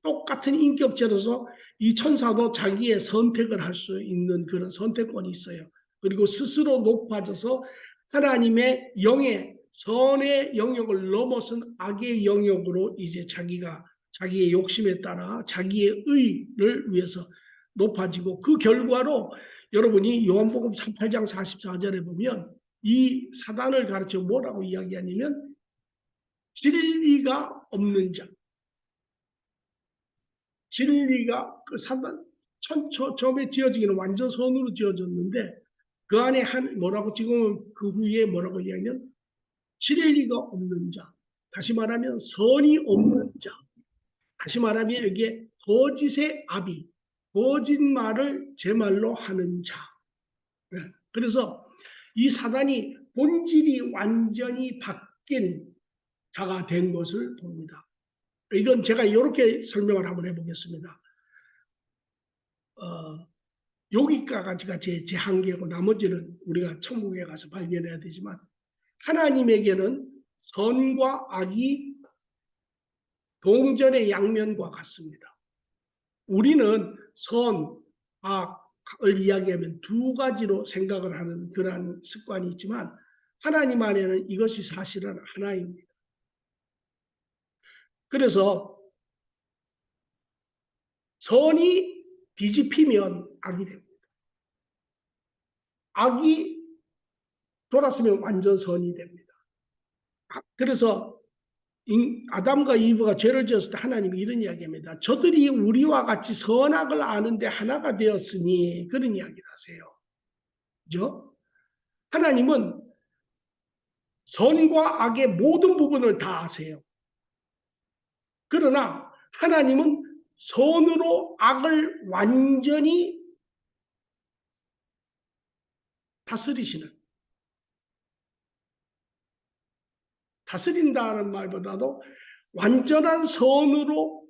똑같은 인격체로서 이 천사도 자기의 선택을 할 수 있는 그런 선택권이 있어요. 그리고 스스로 높아져서 하나님의 영의 선의 영역을 넘어선 악의 영역으로 이제 자기의 욕심에 따라 자기의 의를 위해서 높아지고 그 결과로 여러분이 요한복음 8장 44절에 보면 이 사단을 가르쳐 뭐라고 이야기하냐면 진리가 없는 자. 진리가 그 사단 처음에 지어지기는 완전 선으로 지어졌는데 그 안에 뭐라고 지금 그 후에 뭐라고 이야기하면 진리가 없는 자. 다시 말하면 선이 없는 자. 다시 말하면 여기에 거짓의 아비, 거짓말을 제 말로 하는 자. 그래서 이 사단이 본질이 완전히 바뀐 자가 된 것을 봅니다. 이건 제가 이렇게 설명을 한번 해보겠습니다. 여기까지가 제 한계고 나머지는 우리가 천국에 가서 발견해야 되지만 하나님에게는 선과 악이 동전의 양면과 같습니다. 우리는 선, 악을 이야기하면 두 가지로 생각을 하는 그러한 습관이 있지만 하나님 안에는 이것이 사실은 하나입니다. 그래서 선이 뒤집히면 악이 됩니다. 악이 돌았으면 완전 선이 됩니다. 그래서 아담과 이브가 죄를 지었을 때 하나님이 이런 이야기합니다. 저들이 우리와 같이 선악을 아는데 하나가 되었으니 그런 이야기를 하세요. 그죠? 하나님은 선과 악의 모든 부분을 다 아세요. 그러나 하나님은 선으로 악을 완전히 다스린다는 말보다도 완전한 선으로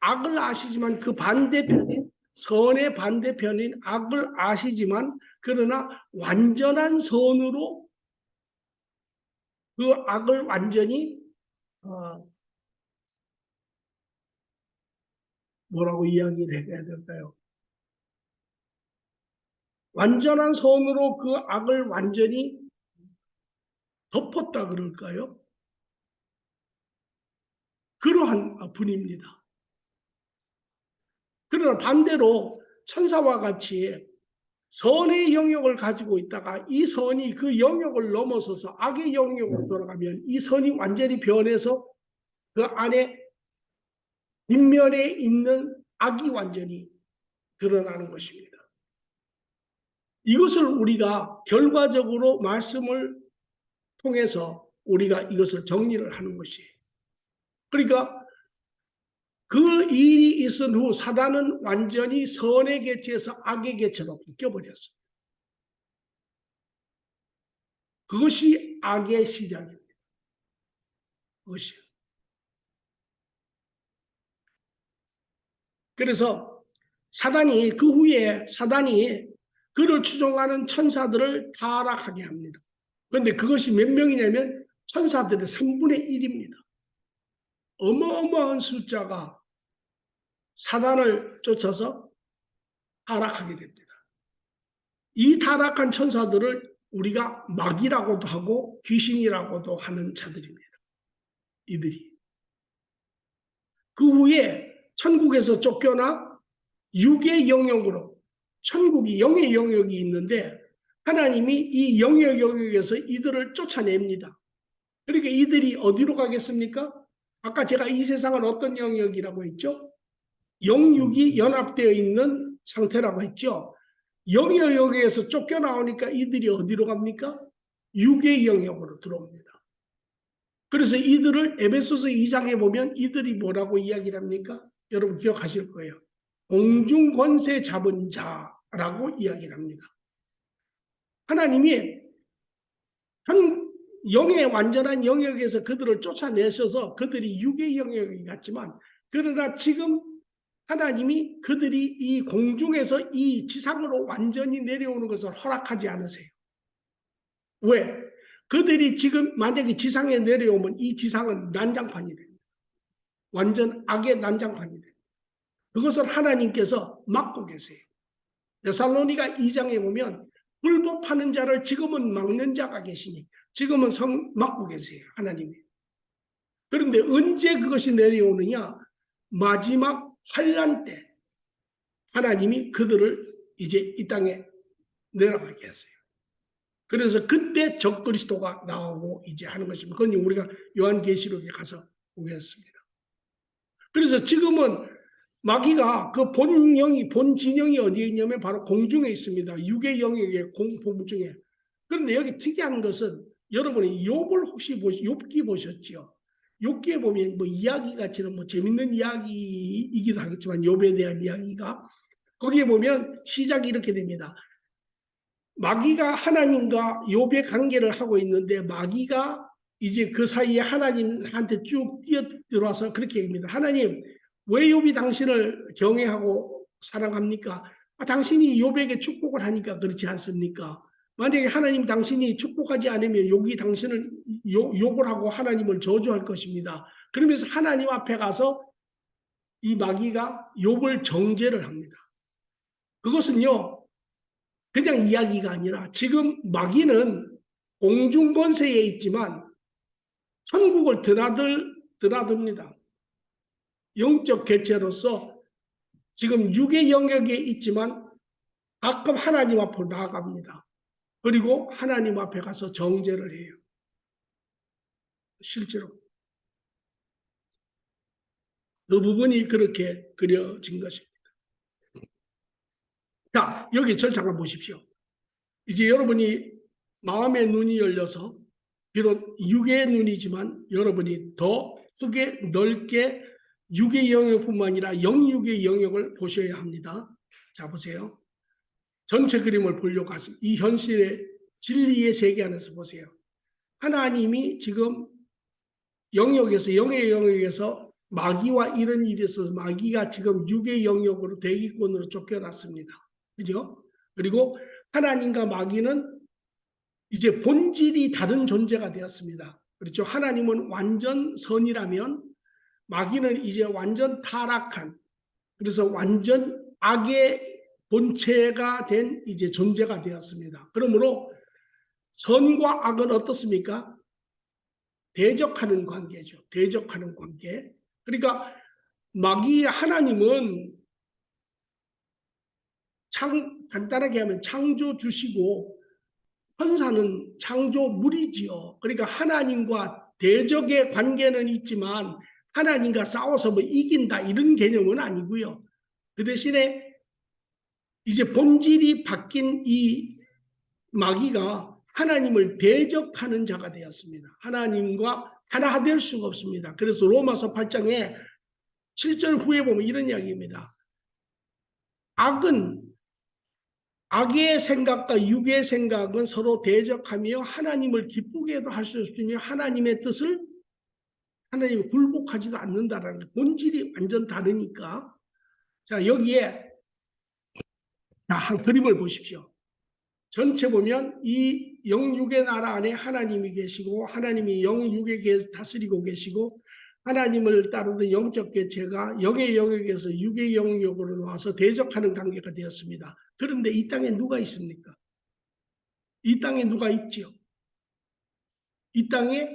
악을 아시지만 그 반대편인 선의 반대편인 악을 아시지만 그러나 완전한 선으로 그 악을 완전히 뭐라고 이야기를 해야 될까요? 완전한 선으로 그 악을 완전히 덮었다 그럴까요? 그러한 분입니다. 그러나 반대로 천사와 같이 선의 영역을 가지고 있다가 이 선이 그 영역을 넘어서서 악의 영역으로 돌아가면 이 선이 완전히 변해서 그 안에 뒷면에 있는 악이 완전히 드러나는 것입니다. 이것을 우리가 결과적으로 말씀을 통해서 우리가 이것을 정리를 하는 것이에요. 그러니까 그 일이 있은 후 사단은 완전히 선의 개체에서 악의 개체로 바뀌어버렸습니다. 그것이 악의 시작입니다. 그것이요. 그래서 그 후에 사단이 그를 추종하는 천사들을 타락하게 합니다. 그런데 그것이 몇 명이냐면 천사들의 3분의 1입니다. 어마어마한 숫자가 사단을 쫓아서 타락하게 됩니다. 이 타락한 천사들을 우리가 마귀라고도 하고 귀신이라고도 하는 자들입니다. 이들이. 그 후에 천국에서 쫓겨나 육의 영역으로, 천국이 영의 영역이 있는데 하나님이 이 영의 영역에서 이들을 쫓아냅니다. 그러니까 이들이 어디로 가겠습니까? 아까 제가 이 세상은 어떤 영역이라고 했죠? 영육이 연합되어 있는 상태라고 했죠. 영의 영역에서 쫓겨나오니까 이들이 어디로 갑니까? 육의 영역으로 들어옵니다. 그래서 이들을 에베소서 2장에 보면 이들이 뭐라고 이야기를 합니까? 여러분 기억하실 거예요. 공중 권세 잡은 자라고 이야기를 합니다. 하나님이 영의 완전한 영역에서 그들을 쫓아내셔서 그들이 육의 영역이 같지만, 그러나 지금 하나님이 그들이 이 공중에서 이 지상으로 완전히 내려오는 것을 허락하지 않으세요. 왜? 그들이 지금 만약에 지상에 내려오면 이 지상은 난장판이 됩니다. 완전 악의 난장판이 됩니다. 그것을 하나님께서 막고 계세요. 데살로니가 2장에 보면 불법하는 자를 지금은 막는 자가 계시니 지금은 막고 계세요. 하나님이. 그런데 언제 그것이 내려오느냐? 마지막 환난 때 하나님이 그들을 이제 이 땅에 내려가게 하세요. 그래서 그때 적그리스도가 나오고 이제 하는 것입니다. 그건 우리가 요한계시록에 가서 보겠습니다. 그래서 지금은 마귀가 그 본진영이 어디에 있냐면 바로 공중에 있습니다. 육의 영역에 공중에. 그런데 여기 특이한 것은 여러분이 욥을 혹시 욥기 보셨죠? 욥기에 보면 뭐 이야기같이는 뭐 재밌는 이야기이기도 하겠지만 욥에 대한 이야기가 거기에 보면 시작이 이렇게 됩니다. 마귀가 하나님과 욥의 관계를 하고 있는데 마귀가 이제 그 사이에 하나님한테 쭉 뛰어들어와서 그렇게 얘기합니다. 하나님, 왜 욥이 당신을 경외하고 사랑합니까? 당신이 욥에게 축복을 하니까 그렇지 않습니까? 만약에 하나님 당신이 축복하지 않으면 욥이 당신을 욕을 하고 하나님을 저주할 것입니다. 그러면서 하나님 앞에 가서 이 마귀가 욥을 정죄를 합니다. 그것은요, 그냥 이야기가 아니라 지금 마귀는 공중권세에 있지만 천국을 드나듭니다. 영적 개체로서 지금 육의 영역에 있지만 가끔 하나님 앞으로 나아갑니다. 그리고 하나님 앞에 가서 정죄를 해요. 실제로. 그 부분이 그렇게 그려진 것입니다. 자, 여기 절 잠깐 보십시오. 이제 여러분이 마음의 눈이 열려서 비록 육의 눈이지만 여러분이 더 크게 넓게 육의 영역뿐만 아니라 영육의 영역을 보셔야 합니다. 자, 보세요. 전체 그림을 보려고 하십니다. 이 현실의 진리의 세계 안에서 보세요. 하나님이 지금 영역에서 영의 영역에서 마귀와 이런 일이 있어서 마귀가 지금 육의 영역으로 대기권으로 쫓겨났습니다. 그죠? 그리고 하나님과 마귀는 이제 본질이 다른 존재가 되었습니다. 그렇죠? 하나님은 완전 선이라면 마귀는 이제 완전 타락한, 그래서 완전 악의 본체가 된 이제 존재가 되었습니다. 그러므로 선과 악은 어떻습니까? 대적하는 관계죠. 대적하는 관계. 그러니까 마귀 하나님은 간단하게 하면 창조주시고 천사는 창조물이지요. 그러니까 하나님과 대적의 관계는 있지만 하나님과 싸워서 뭐 이긴다 이런 개념은 아니고요. 그 대신에 이제 본질이 바뀐 이 마귀가 하나님을 대적하는 자가 되었습니다. 하나님과 하나 될 수가 없습니다. 그래서 로마서 8장에 7절 후에 보면 이런 이야기입니다. 악의 생각과 육의 생각은 서로 대적하며 하나님을 기쁘게도 할 수 없으며 하나님의 뜻을 하나님이 굴복하지도 않는다라는 본질이 완전 다르니까 자, 여기에 한 그림을 보십시오. 전체 보면 이 영육의 나라 안에 하나님이 계시고 하나님이 영육에게 다스리고 계시고 하나님을 따르는 영적 개체가 영의 영역에서 육의 영역으로 와서 대적하는 관계가 되었습니다. 그런데 이 땅에 누가 있습니까? 이 땅에 누가 있지요? 이 땅에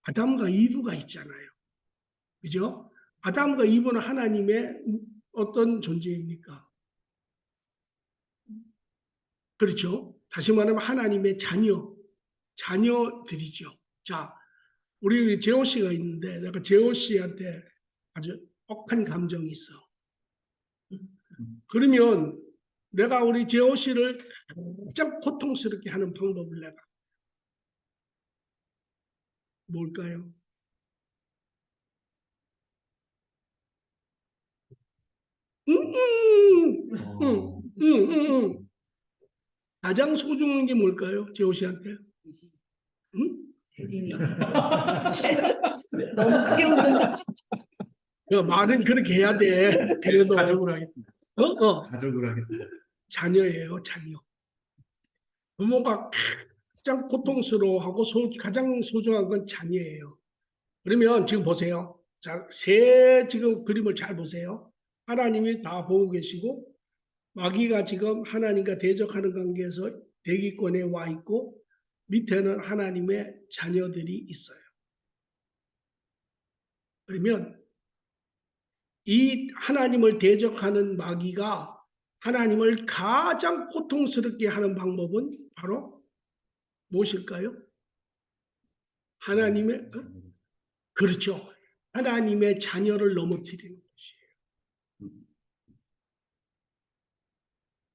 아담과 이브가 있잖아요. 그죠? 아담과 이브는 하나님의 어떤 존재입니까? 그렇죠? 다시 말하면 하나님의 자녀들이죠. 자, 우리 재호 씨가 있는데 내가 재호 씨한테 아주 억한 감정이 있어. 그러면 내가 우리 재호 씨를 가장 고통스럽게 하는 방법을 내가 뭘까요? 가장 소중한 게 뭘까요? 재호 씨한테? 응? 너무 크게 웃는다. 야, 말은 그렇게 해야 돼. 그래도 가족으로 하겠습니다. 가족으로 하겠습니다. 자녀예요, 자녀. 부모가 가장 고통스러워하고 가장 소중한 건 자녀예요. 그러면 지금 보세요. 자, 지금 그림을 잘 보세요. 하나님이 다 보고 계시고 마귀가 지금 하나님과 대적하는 관계에서 대기권에 와 있고 밑에는 하나님의 자녀들이 있어요. 그러면 이 하나님을 대적하는 마귀가 하나님을 가장 고통스럽게 하는 방법은 바로 무엇일까요? 하나님의 그렇죠. 하나님의 자녀를 넘어뜨리는 것이에요.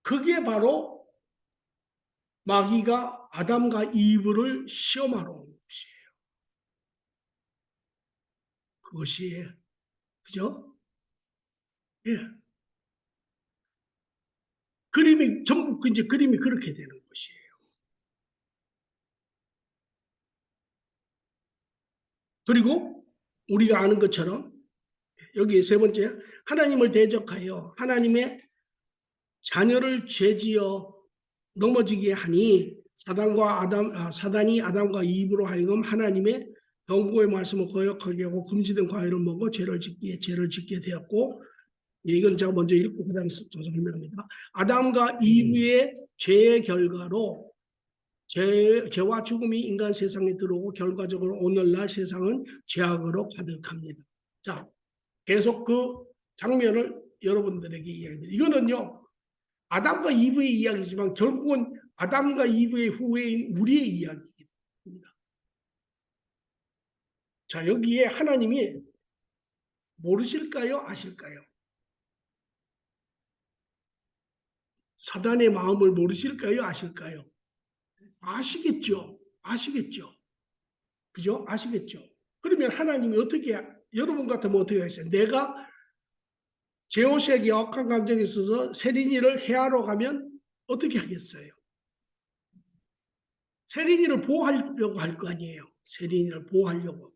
그게 바로 마귀가 아담과 이브를 시험하러 온 것이에요. 그것이 그죠? 예. 그림이 전부 이제 그림이 그렇게 되는 것이에요. 그리고 우리가 아는 것처럼 여기 세 번째 하나님을 대적하여 하나님의 자녀를 죄지어 넘어지게 하니 사단이 아담과 이브로 하여금 하나님의 경고의 말씀을 거역하게 하고 금지된 과일을 먹어 죄를 짓게 되었고 이건 제가 먼저 읽고 그 다음에 설명합니다. 아담과 이브의 죄의 결과로 죄와 죽음이 인간 세상에 들어오고 결과적으로 오늘날 세상은 죄악으로 가득합니다. 자, 계속 그 장면을 여러분들에게 이야기합니다. 이거는요. 아담과 이브의 이야기지만 결국은 아담과 이브의 후예인 우리의 이야기입니다. 자, 여기에 하나님이 모르실까요? 아실까요? 사단의 마음을 모르실까요? 아실까요? 아시겠죠. 아시겠죠. 그죠? 아시겠죠. 그러면 하나님이 어떻게 여러분 같으면 어떻게 하겠어요? 내가 제호시에게 억한 감정이 있어서 세린이를 해하러 가면 어떻게 하겠어요? 세린이를 보호하려고 할 거 아니에요. 세린이를 보호하려고.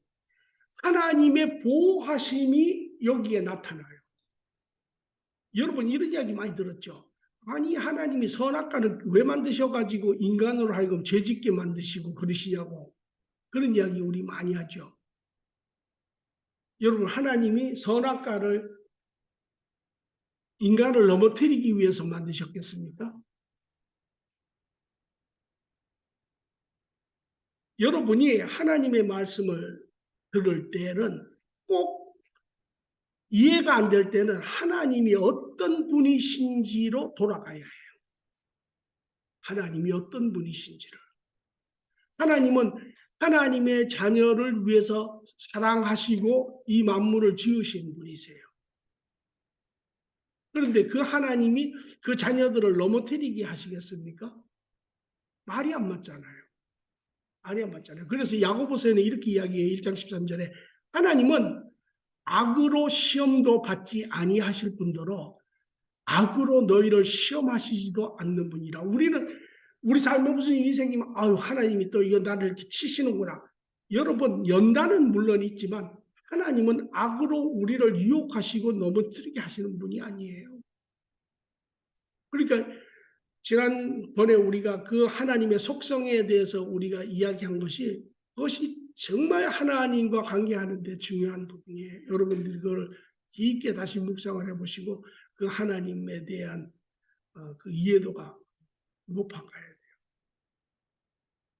하나님의 보호하심이 여기에 나타나요. 여러분 이런 이야기 많이 들었죠? 아니 하나님이 선악과를 왜 만드셔가지고 인간으로 하여금 죄짓게 만드시고 그러시냐고. 그런 이야기 우리 많이 하죠. 여러분 하나님이 선악과를 인간을 넘어뜨리기 위해서 만드셨겠습니까? 여러분이 하나님의 말씀을 들을 때는 꼭 이해가 안 될 때는 하나님이 어떤 분이신지로 돌아가야 해요. 하나님이 어떤 분이신지를. 하나님은 하나님의 자녀를 위해서 사랑하시고 이 만물을 지으신 분이세요. 그런데 그 하나님이 그 자녀들을 넘어뜨리게 하시겠습니까? 말이 안 맞잖아요. 말이 안 맞잖아요. 그래서 야고보서에는 이렇게 이야기해요. 1장 13절에 하나님은 악으로 시험도 받지 아니하실 뿐더러 악으로 너희를 시험하시지도 않는 분이라. 우리는 우리 삶에 무슨 일이 생기면 아유 하나님이 또 이거 나를 이렇게 치시는구나. 여러분 연단은 물론 있지만 하나님은 악으로 우리를 유혹하시고 넘어뜨리게 하시는 분이 아니에요. 그러니까 지난번에 우리가 그 하나님의 속성에 대해서 우리가 이야기한 것이 그것이 정말 하나님과 관계하는 데 중요한 부분이에요. 여러분들이 그걸 깊게 다시 묵상을 해보시고 그 하나님에 대한 그 이해도가 높아가야 돼요.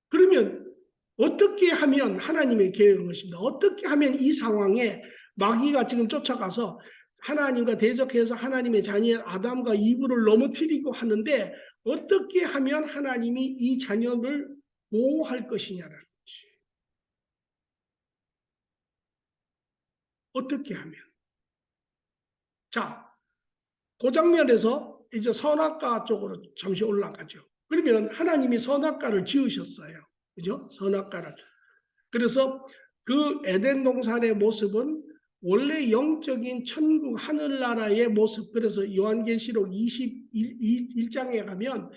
그러면 어떻게 하면 하나님의 계획인 것입니다. 어떻게 하면 이 상황에 마귀가 지금 쫓아가서 하나님과 대적해서 하나님의 자녀 아담과 이브를 넘어뜨리고 하는데 어떻게 하면 하나님이 이 자녀를 보호할 것이냐라는 것이. 어떻게 하면. 자, 그 장면에서 이제 선악과 쪽으로 잠시 올라가죠. 그러면 하나님이 선악과를 지으셨어요. 그죠? 선악과를. 그래서 그 에덴 동산의 모습은 원래 영적인 천국 하늘나라의 모습. 그래서 요한계시록 21장에 가면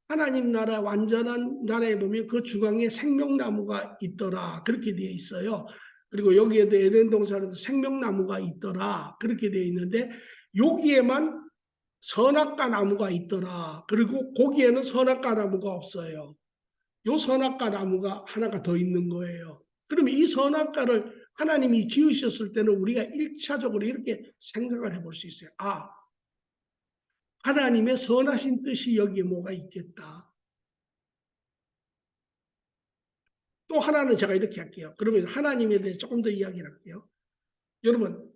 하나님 나라 완전한 나라에 보면 그 중앙에 생명나무가 있더라. 그렇게 되어 있어요. 그리고 여기에도 에덴 동산에도 생명나무가 있더라. 그렇게 되어 있는데 여기에만 선악과 나무가 있더라. 그리고 거기에는 선악과 나무가 없어요. 요 선악과 나무가 하나가 더 있는 거예요. 그러면 이 선악과를 하나님이 지으셨을 때는 우리가 1차적으로 이렇게 생각을 해볼 수 있어요. 아, 하나님의 선하신 뜻이 여기에 뭐가 있겠다. 또 하나는 제가 이렇게 할게요. 그러면 하나님에 대해 조금 더 이야기를 할게요. 여러분,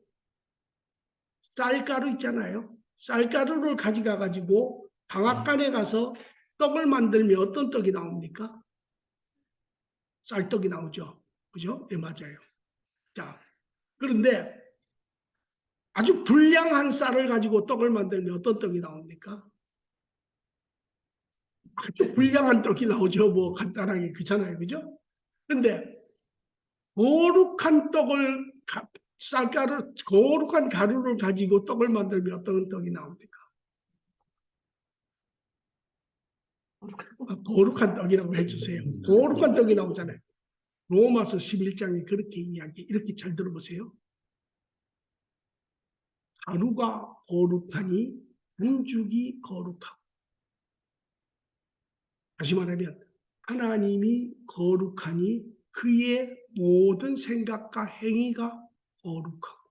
쌀가루 있잖아요. 쌀가루를 가지고 방앗간에 가서 떡을 만들면 어떤 떡이 나옵니까? 쌀떡이 나오죠. 그죠? 네, 맞아요. 자, 그런데 아주 불량한 쌀을 가지고 떡을 만들면 어떤 떡이 나옵니까? 아주 불량한 떡이 나오죠. 뭐 간단하게 그렇잖아요. 그죠? 근데 거룩한 떡을 쌀가루 거룩한 가루를 가지고 떡을 만들면 어떤 떡이 나옵니까? 거룩한 떡이라고 해주세요. 거룩한 떡이 나오잖아요. 로마서 11장에 그렇게 이야기 이렇게 잘 들어보세요. 가루가 거룩하니 반죽이 거룩하고. 다시 말하면 하나님이 거룩하니 그의 모든 생각과 행위가 거룩하고.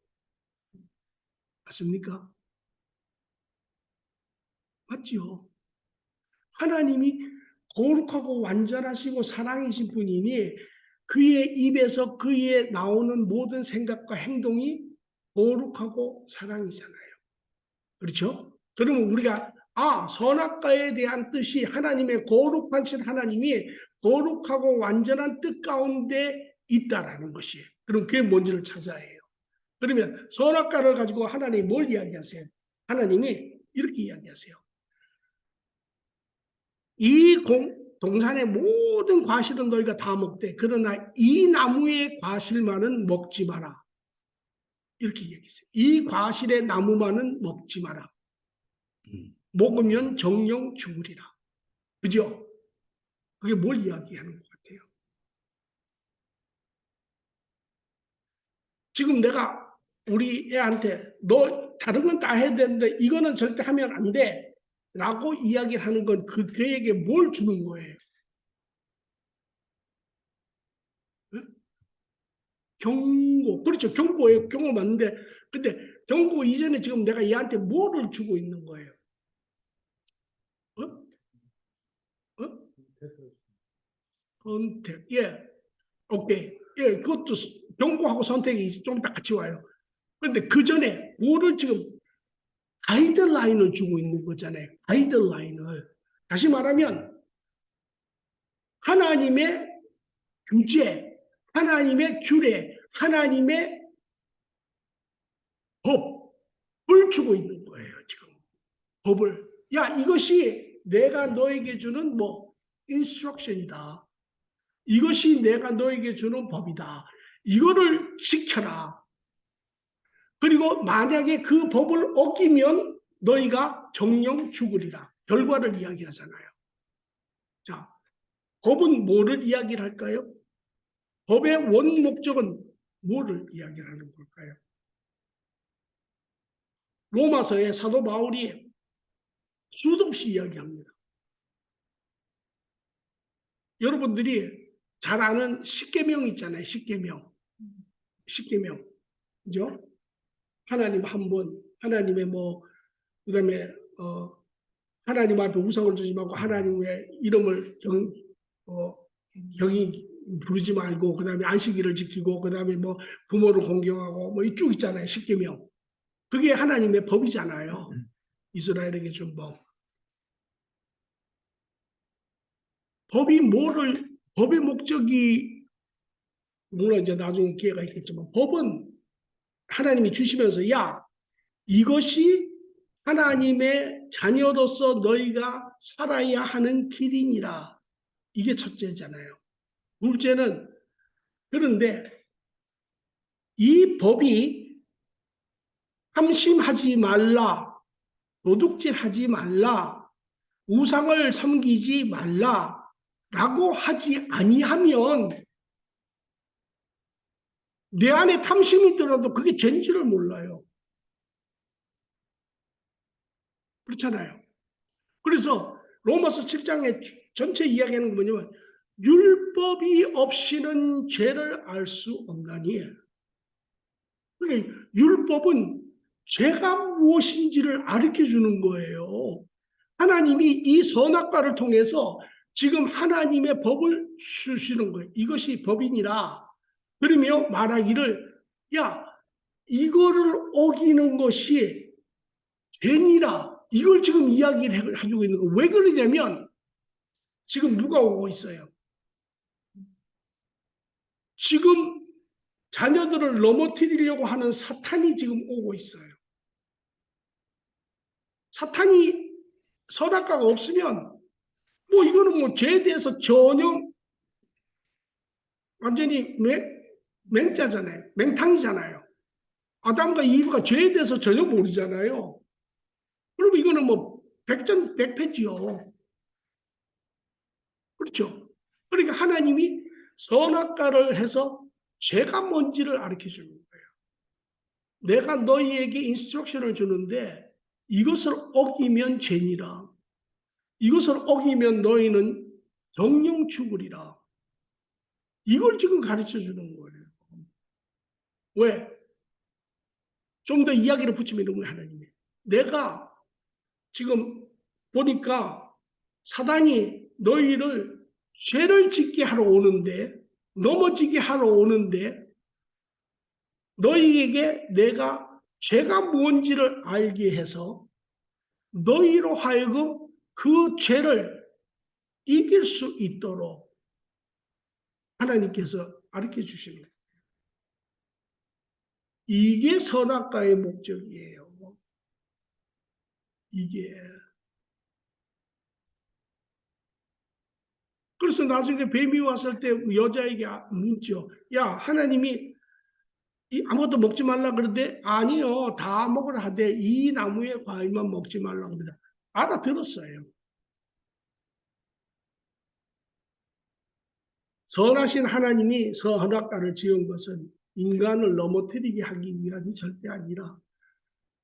맞습니까? 맞죠? 하나님이 거룩하고 완전하시고 사랑이신 분이니 그의 입에서 그의 나오는 모든 생각과 행동이 거룩하고 사랑이잖아요. 그렇죠? 그러면 우리가 선악과에 대한 뜻이 하나님의 거룩하신 하나님이 거룩하고 완전한 뜻 가운데 있다라는 것이에요. 그럼 그게 뭔지를 찾아야 해요. 그러면 선악과를 가지고 하나님이 뭘 이야기하세요? 하나님이 이렇게 이야기하세요. 이 동산의 모든 과실은 너희가 다 먹되 그러나 이 나무의 과실만은 먹지 마라. 이렇게 얘기했어요. 이 과실의 나무만은 먹지 마라. 먹으면 정령 죽으리라. 그죠? 그게 뭘 이야기하는 것 같아요? 지금 내가 우리 애한테 너 다른 건 다 해야 되는데 이거는 절대 하면 안 돼. 라고 이야기를 하는 건 그에게 뭘 주는 거예요? 응? 경고. 그렇죠. 경고예요. 경고 맞는데 근데 경고 이전에 지금 내가 얘한테 뭐를 주고 있는 거예요? 어? 어? 선택. 예. 오케이. 예, 그것도 경고하고 선택이 좀 이따 같이 와요. 그런데 그 전에 뭐를 지금 가이드라인을 주고 있는 거잖아요. 가이드라인을. 다시 말하면 하나님의 규제, 하나님의 규례, 하나님의 법을 주고 있는 거예요. 지금 법을. 야, 이것이 내가 너에게 주는 인스트럭션이다. 이것이 내가 너에게 주는 법이다. 이거를 지켜라. 그리고 만약에 그 법을 어기면 너희가 정령 죽으리라. 결과를 이야기하잖아요. 자, 법은 뭐를 이야기를 할까요? 법의 원 목적은 뭐를 이야기하는 걸까요? 로마서의 사도 바울이 수도 없이 이야기합니다. 여러분들이 잘 아는 십계명 있잖아요. 십계명. 그죠? 하나님 한 분, 하나님의 그다음에 하나님 앞에 우상을 두지 말고 하나님의 이름을 경히 부르지 말고, 그다음에 안식일을 지키고, 그다음에 부모를 공경하고 이쭉 있잖아요. 십계명. 그게 하나님의 법이잖아요. 이스라엘에게 준 법. 법의 목적이 물론 이제 나중에 기회가 있겠지만, 법은 하나님이 주시면서 이것이 하나님의 자녀로서 너희가 살아야 하는 길이니라. 이게 첫째잖아요. 둘째는, 그런데 이 법이 탐심하지 말라, 도둑질하지 말라, 우상을 섬기지 말라라고 하지 아니하면 내 안에 탐심이 있더라도 그게 죄인지를 몰라요. 그렇잖아요. 그래서 로마서 7장의 전체 이야기하는 게 뭐냐면, 율법이 없이는 죄를 알 수 없나니. 그러니까 율법은 죄가 무엇인지를 가르쳐 주는 거예요. 하나님이 이 선악과를 통해서 지금 하나님의 법을 주시는 거예요. 이것이 법이니라. 그러며 말하기를, 이거를 어기는 것이 죄니라. 이걸 지금 이야기를 해주고 있는 거예요. 왜 그러냐면 지금 누가 오고 있어요? 지금 자녀들을 넘어뜨리려고 하는 사탄이 지금 오고 있어요. 사탄이 선악과가 없으면 이거는 죄에 대해서 전혀 완전히 맹자잖아요. 맹탕이잖아요. 아담과 이브가 죄에 대해서 전혀 모르잖아요. 그럼 이거는 백전백패지요. 그렇죠? 그러니까 하나님이 선악과를 해서 죄가 뭔지를 가르쳐 주는 거예요. 내가 너희에게 인스트럭션을 주는데 이것을 어기면 죄니라. 이것을 어기면 너희는 정령 죽으리라. 이걸 지금 가르쳐 주는 거예요. 왜? 좀 더 이야기를 붙이면 이런 거예요, 하나님이. 내가 지금 보니까 사단이 너희를 죄를 짓게 하러 오는데, 넘어지게 하러 오는데, 너희에게 내가 죄가 뭔지를 알게 해서 너희로 하여금 그 죄를 이길 수 있도록 하나님께서 가르쳐 주시는 거예요. 이게 선악과의 목적이에요. 이게. 그래서 나중에 뱀이 왔을 때 여자에게 묻죠. 하나님이 아무것도 먹지 말라 그러는데, 아니요, 다 먹으라 하되 이 나무의 과일만 먹지 말라고 합니다. 알아들었어요. 선하신 하나님이 선악과를 지은 것은 인간을 넘어뜨리게 하기 위함이 절대 아니라,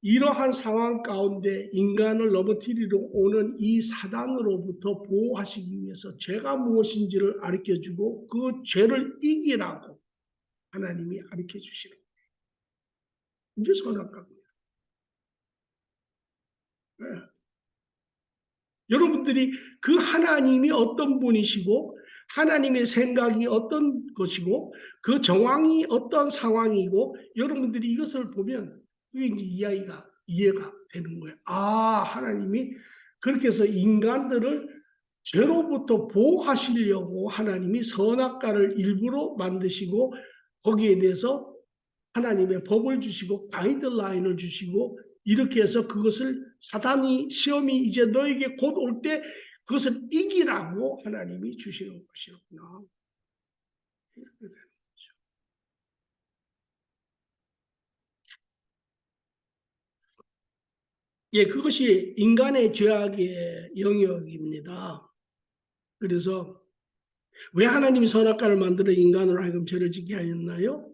이러한 상황 가운데 인간을 넘어뜨리러 오는 이 사단으로부터 보호하시기 위해서 죄가 무엇인지를 가르쳐주고 그 죄를 이기라고 하나님이 가르쳐 주시는 거예요. 이게 선악과입니다. 네. 여러분들이 그 하나님이 어떤 분이시고 하나님의 생각이 어떤 것이고 그 정황이 어떤 상황이고, 여러분들이 이것을 보면 그게 이제 이해가 되는 거예요. 하나님이 그렇게 해서 인간들을 죄로부터 보호하시려고 하나님이 선악과를 일부러 만드시고 거기에 대해서 하나님의 법을 주시고 가이드라인을 주시고, 이렇게 해서 그것을 시험이 이제 너에게 곧 올 때 그것을 이기라고 하나님이 주시는 것이었구나. 이렇게 되는 거죠. 그것이 인간의 죄악의 영역입니다. 그래서 왜 하나님이 선악과를 만들어 인간으로 하여금 죄를 짓게 하였나요?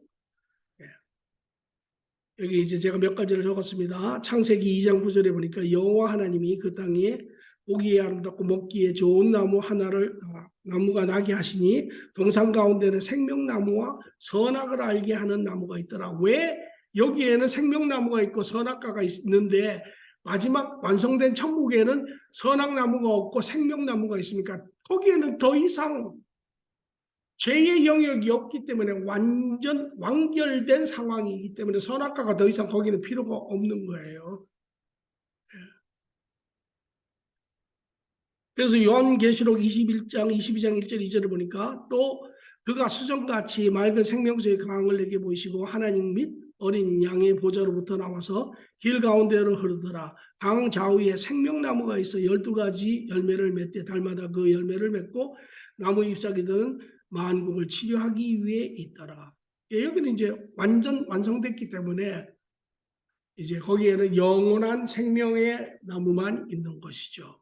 여기 이제 제가 몇 가지를 적었습니다. 창세기 2장 9절에 보니까 여호와 하나님이 그 땅에 보기에 아름답고 먹기에 좋은 나무 하나를 나무가 나게 하시니 동산 가운데는 생명나무와 선악을 알게 하는 나무가 있더라. 왜 여기에는 생명나무가 있고 선악과가 있는데 마지막 완성된 천국에는 선악나무가 없고 생명나무가 있습니까? 거기에는 더 이상 죄의 영역이 없기 때문에 완전 완결된 상황이기 때문에 선악과가 더 이상 거기는 필요가 없는 거예요. 그래서 요한계시록 21장 22장 1절 2절을 보니까 또 그가 수정같이 맑은 생명수의 강을 내게 보이시고 하나님 및 어린 양의 보좌로부터 나와서 길 가운데로 흐르더라. 강 좌우에 생명나무가 있어 12가지 열매를 맺되 달마다 그 열매를 맺고 나무 잎사귀들은 만국을 치료하기 위해 있더라. 여기는 이제 완전 완성됐기 때문에 이제 거기에는 영원한 생명의 나무만 있는 것이죠.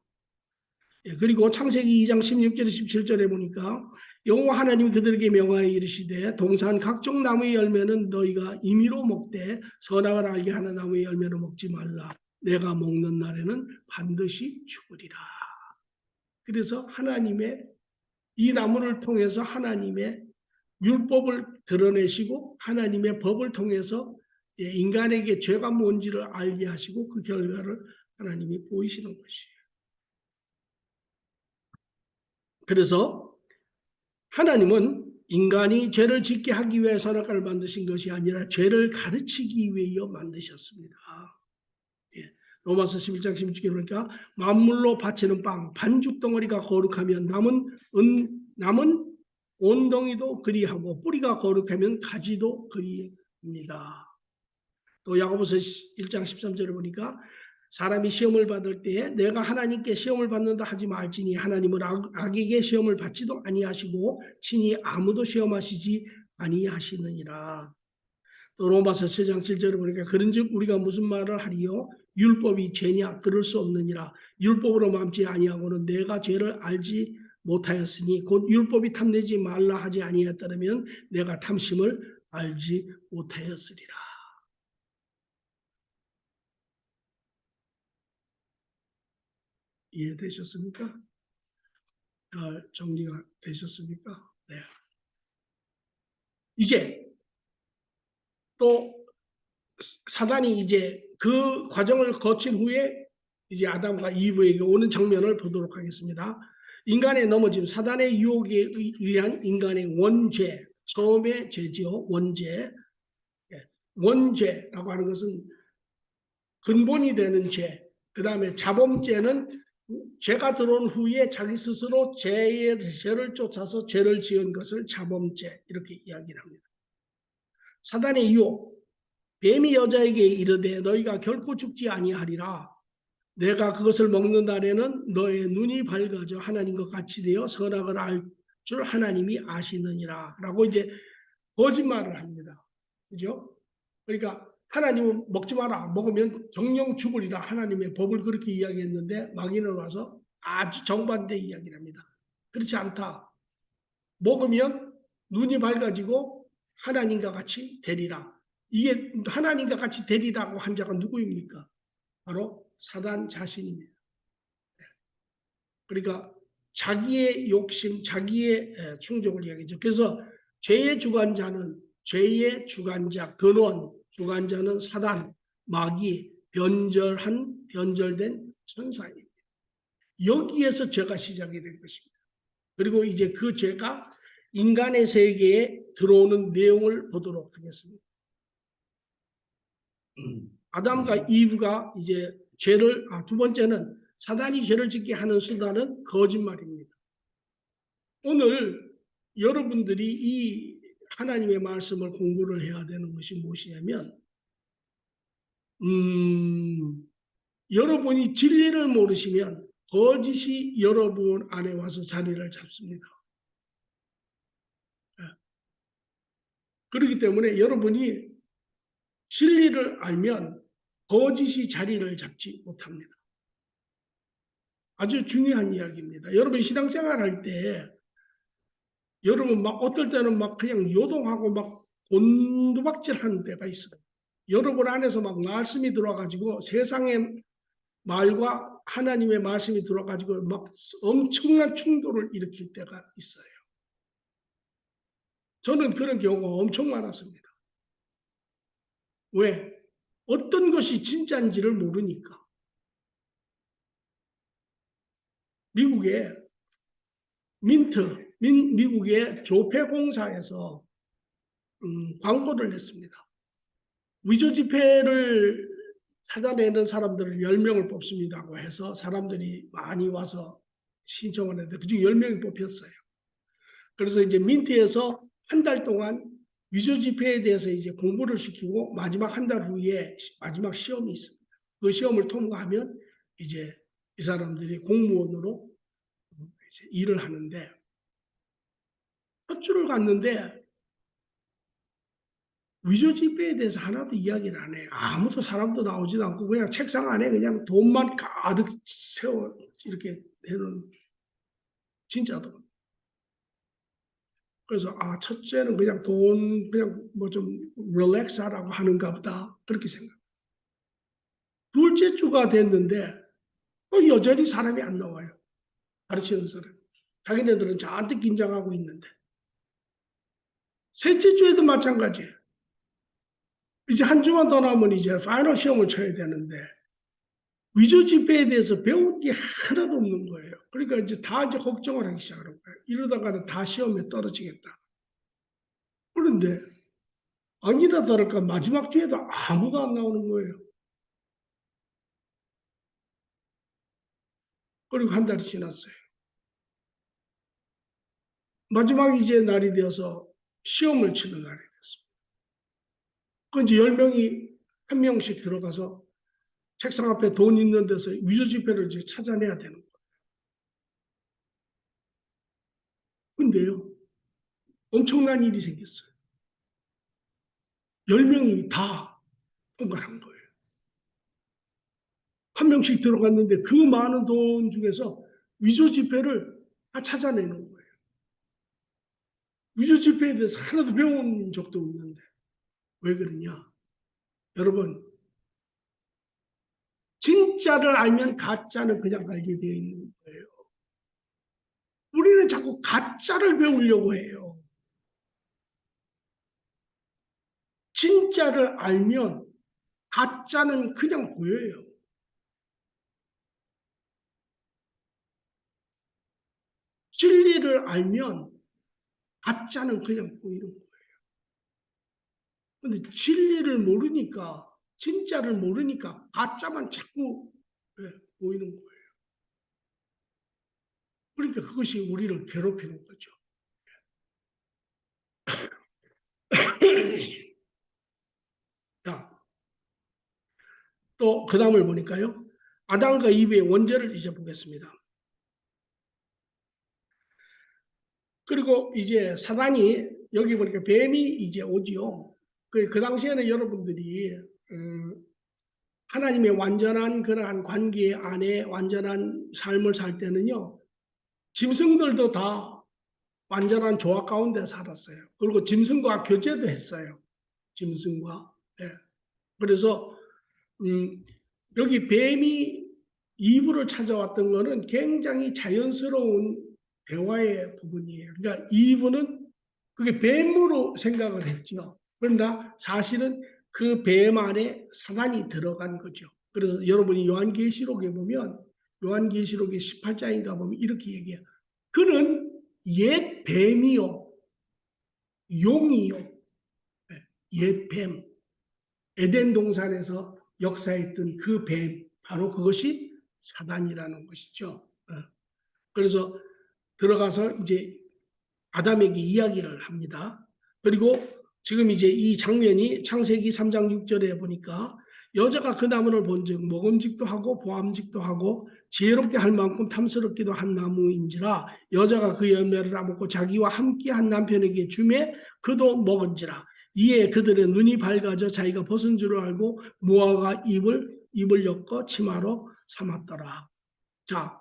그리고 창세기 2장 16절 17절에 보니까 여호와 하나님이 그들에게 명하여 이르시되 동산 각종 나무의 열매는 너희가 임의로 먹되 선악을 알게 하는 나무의 열매를 먹지 말라. 내가 먹는 날에는 반드시 죽으리라. 그래서 하나님의 이 나무를 통해서 하나님의 율법을 드러내시고 하나님의 법을 통해서 인간에게 죄가 뭔지를 알게 하시고 그 결과를 하나님이 보이시는 것이에요. 그래서 하나님은 인간이 죄를 짓게 하기 위해 선악과를 만드신 것이 아니라 죄를 가르치기 위하여 만드셨습니다. 로마서 11장 16절에 보니까 만물로 바치는 빵 반죽 덩어리가 거룩하면 남은 온덩이도 그리하고 뿌리가 거룩하면 가지도 그리합니다. 또 야고보서 1장 13절에 보니까 사람이 시험을 받을 때에 내가 하나님께 시험을 받는다 하지 말지니 하나님은 악에게 시험을 받지도 아니하시고 친히 아무도 시험하시지 아니하시느니라. 또 로마서 7장 7절에 보니까 그런즉 우리가 무슨 말을 하리요? 율법이 죄냐? 그럴 수 없느니라. 율법으로 맘지 아니하고는 내가 죄를 알지 못하였으니 곧 율법이 탐내지 말라 하지 아니하였다면 내가 탐심을 알지 못하였으리라. 이해되셨습니까? 잘 정리가 되셨습니까? 네. 이제 또 사단이 이제 그 과정을 거친 후에 이제 아담과 이브에게 오는 장면을 보도록 하겠습니다. 인간의 넘어짐, 사단의 유혹에 의한 인간의 원죄, 처음의 죄지요, 원죄. 원죄라고 하는 것은 근본이 되는 죄. 그 다음에 자범죄는 죄가 들어온 후에 자기 스스로 죄를 쫓아서 죄를 지은 것을 자범죄 이렇게 이야기를 합니다. 사단의 유혹, 뱀이 여자에게 이르되 너희가 결코 죽지 아니하리라. 내가 그것을 먹는 날에는 너의 눈이 밝아져 하나님과 같이 되어 선악을 알 줄 하나님이 아시느니라. 라고 이제 거짓말을 합니다. 그죠? 그러니까 하나님은 먹지 마라. 먹으면 정령 죽으리라. 하나님의 법을 그렇게 이야기했는데 마귀는 와서 아주 정반대 이야기를 합니다. 그렇지 않다. 먹으면 눈이 밝아지고 하나님과 같이 되리라. 이게 하나님과 같이 되리라고 한 자가 누구입니까? 바로 사단 자신입니다. 그러니까 자기의 욕심, 자기의 충족을 이야기하죠. 그래서 죄의 주관자는 죄의 주관자, 근원, 주관자는 사단, 마귀, 변절된 천사입니다. 여기에서 죄가 시작이 된 것입니다. 그리고 이제 그 죄가 인간의 세계에 들어오는 내용을 보도록 하겠습니다. 아담과 이브가 이제 죄를, 두 번째는 사단이 죄를 짓게 하는 수단은 거짓말입니다. 오늘 여러분들이 이 하나님의 말씀을 공부를 해야 되는 것이 무엇이냐면, 여러분이 진리를 모르시면 거짓이 여러분 안에 와서 자리를 잡습니다. 그렇기 때문에 여러분이 진리를 알면 거짓이 자리를 잡지 못합니다. 아주 중요한 이야기입니다. 여러분 신앙생활 할 때 여러분 막 어떨 때는 막 그냥 요동하고 막 곤두박질하는 때가 있어요. 여러분 안에서 막 말씀이 들어와가지고 세상의 말과 하나님의 말씀이 들어와가지고 막 엄청난 충돌을 일으킬 때가 있어요. 저는 그런 경우가 엄청 많았습니다. 왜? 어떤 것이 진짜인지를 모르니까. 미국의 미국의 조폐공사에서 광고를 냈습니다. 위조 지폐를 찾아내는 사람들을 10명을 뽑습니다고 해서 사람들이 많이 와서 신청을 했는데 그중 10명이 뽑혔어요. 그래서 이제 민트에서 한 달 동안 위조 지폐에 대해서 이제 공부를 시키고 마지막 한 달 후에 마지막 시험이 있습니다. 그 시험을 통과하면 이제 이 사람들이 공무원으로 이제 일을 하는데 첫 줄을 갔는데 위조 지폐에 대해서 하나도 이야기를 안 해요. 아무도 사람도 나오지도 않고 그냥 책상 안에 그냥 돈만 가득 세워 이렇게 해놓은 진짜 돈. 그래서 첫째는 그냥 돈 그냥 뭐 좀 릴렉스 하라고 하는가 보다 그렇게 생각. 둘째 주가 됐는데 여전히 사람이 안 나와요. 가르치는 사람. 자기네들은 잔뜩 긴장하고 있는데. 셋째 주에도 마찬가지예요. 이제 한 주만 더 남으면 이제 파이널 시험을 쳐야 되는데 위조 지폐에 대해서 배운 게 하나도 없는 거예요. 그러니까 이제 다 이제 걱정을 하기 시작하는 거예요. 이러다가는 다 시험에 떨어지겠다. 그런데 아니나 다를까 마지막 주에도 아무가 안 나오는 거예요. 그리고 한 달이 지났어요. 마지막 이제 날이 되어서 시험을 치는 날이 됐습니다. 그 이제 10명이 한 명씩 들어가서 책상 앞에 돈 있는 데서 위조 지폐를 이제 찾아내야 되는 거예요. 근데요, 엄청난 일이 생겼어요. 10명이 다 통과한 거예요. 한 명씩 들어갔는데 그 많은 돈 중에서 위조 지폐를 다 찾아내는 거예요. 위조 지폐에 대해서 하나도 배운 적도 없는데 왜 그러냐? 여러분, 진짜를 알면 가짜는 그냥 알게 되어 있는 거예요. 우리는 자꾸 가짜를 배우려고 해요. 진짜를 알면 가짜는 그냥 보여요. 진리를 알면 가짜는 그냥 보이는 거예요. 근데 진리를 모르니까, 진짜를 모르니까 가짜만 자꾸 보이는 거예요. 그러니까 그것이 우리를 괴롭히는 거죠. 자, 또 그 다음을 보니까요. 아담과 이브의 원죄를 이제 보겠습니다. 그리고 이제 사단이 여기 보니까 뱀이 이제 오지요. 그 당시에는 여러분들이 하나님의 완전한 그러한 관계 안에 완전한 삶을 살 때는요. 짐승들도 다 완전한 조화 가운데 살았어요. 그리고 짐승과 교제도 했어요. 짐승과. 예. 그래서 여기 뱀이 이브를 찾아왔던 것은 굉장히 자연스러운 대화의 부분이에요. 그러니까 이브는 그게 뱀으로 생각을 했죠. 그러나 사실은 그 뱀 안에 사단이 들어간 거죠. 그래서 여러분이 요한계시록에 보면 요한계시록의 18장인가 보면 이렇게 얘기해요. 그는 옛 뱀이요 용이요 옛 뱀 에덴 동산에서 역사했던 그 뱀 바로 그것이 사단이라는 것이죠. 그래서 들어가서 이제 아담에게 이야기를 합니다. 그리고 지금 이제 이 장면이 창세기 3장 6절에 보니까 여자가 그 나무를 본즉 먹음직도 하고 보암직도 하고 지혜롭게 할 만큼 탐스럽기도 한 나무인지라 여자가 그 열매를 따먹고 자기와 함께한 남편에게 주매 그도 먹은지라 이에 그들의 눈이 밝아져 자기가 벗은 줄 알고 노아가 입을 엮어 치마로 삼았더라. 자,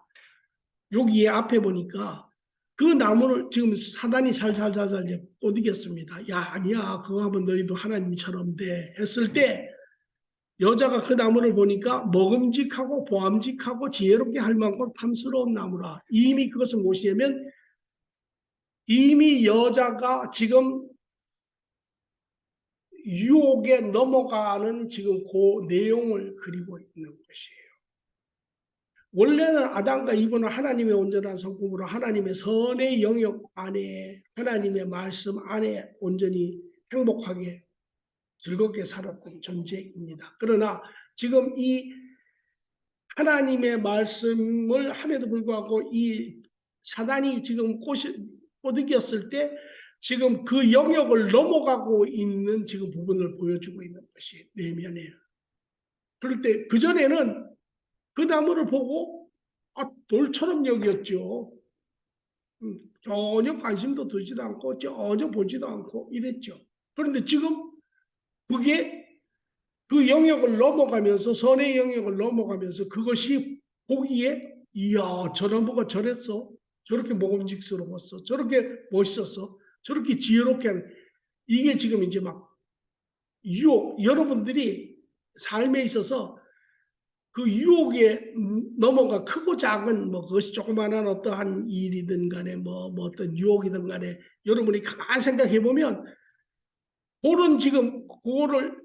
여기에 앞에 보니까 그 나무를 지금 사단이 살살살살 이제 꼬드겼습니다. 야, 아니야. 그거 하면 너희도 하나님처럼 돼. 했을 때 여자가 그 나무를 보니까 먹음직하고 보암직하고 지혜롭게 할 만큼 탐스러운 나무라. 이미 그것은 무엇이냐면 이미 여자가 지금 유혹에 넘어가는 지금 그 내용을 그리고 있는 것이에요. 원래는 아담과 이브는 하나님의 온전한 성품으로 하나님의 선의 영역 안에 하나님의 말씀 안에 온전히 행복하게 즐겁게 살았던 존재입니다. 그러나 지금 이 하나님의 말씀을 함에도 불구하고 이 사단이 지금 꼬드겼을 때 지금 그 영역을 넘어가고 있는 지금 부분을 보여주고 있는 것이 내면이에요. 그럴 때 그전에는 그 나무를 보고 돌처럼 여겼죠. 전혀 관심도 두지도 않고 전혀 보지도 않고 이랬죠. 그런데 지금 그게 그 영역을 넘어가면서 선의 영역을 넘어가면서 그것이 보기에 이야 저 나무가 저랬어. 저렇게 먹음직스러웠어. 저렇게 멋있었어. 저렇게 지혜롭게 하는 이게 지금 이제 막 유혹 여러분들이 삶에 있어서 그 유혹에 넘어가 크고 작은 뭐 그것이 조그마한 어떠한 일이든 간에 뭐 어떤 유혹이든 간에 여러분이 가만히 생각해 보면 그런 지금 그거를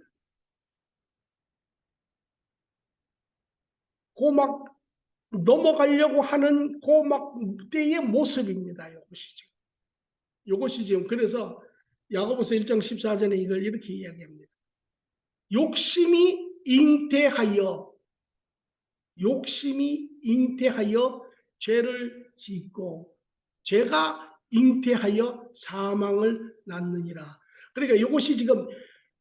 막 넘어가려고 하는 막 때의 모습입니다. 이것이 지금 그래서 야고보서 1장 14절에 이걸 이렇게 이야기합니다. 욕심이 잉태하여 죄를 짓고 죄가 잉태하여 사망을 낳느니라. 그러니까 이것이 지금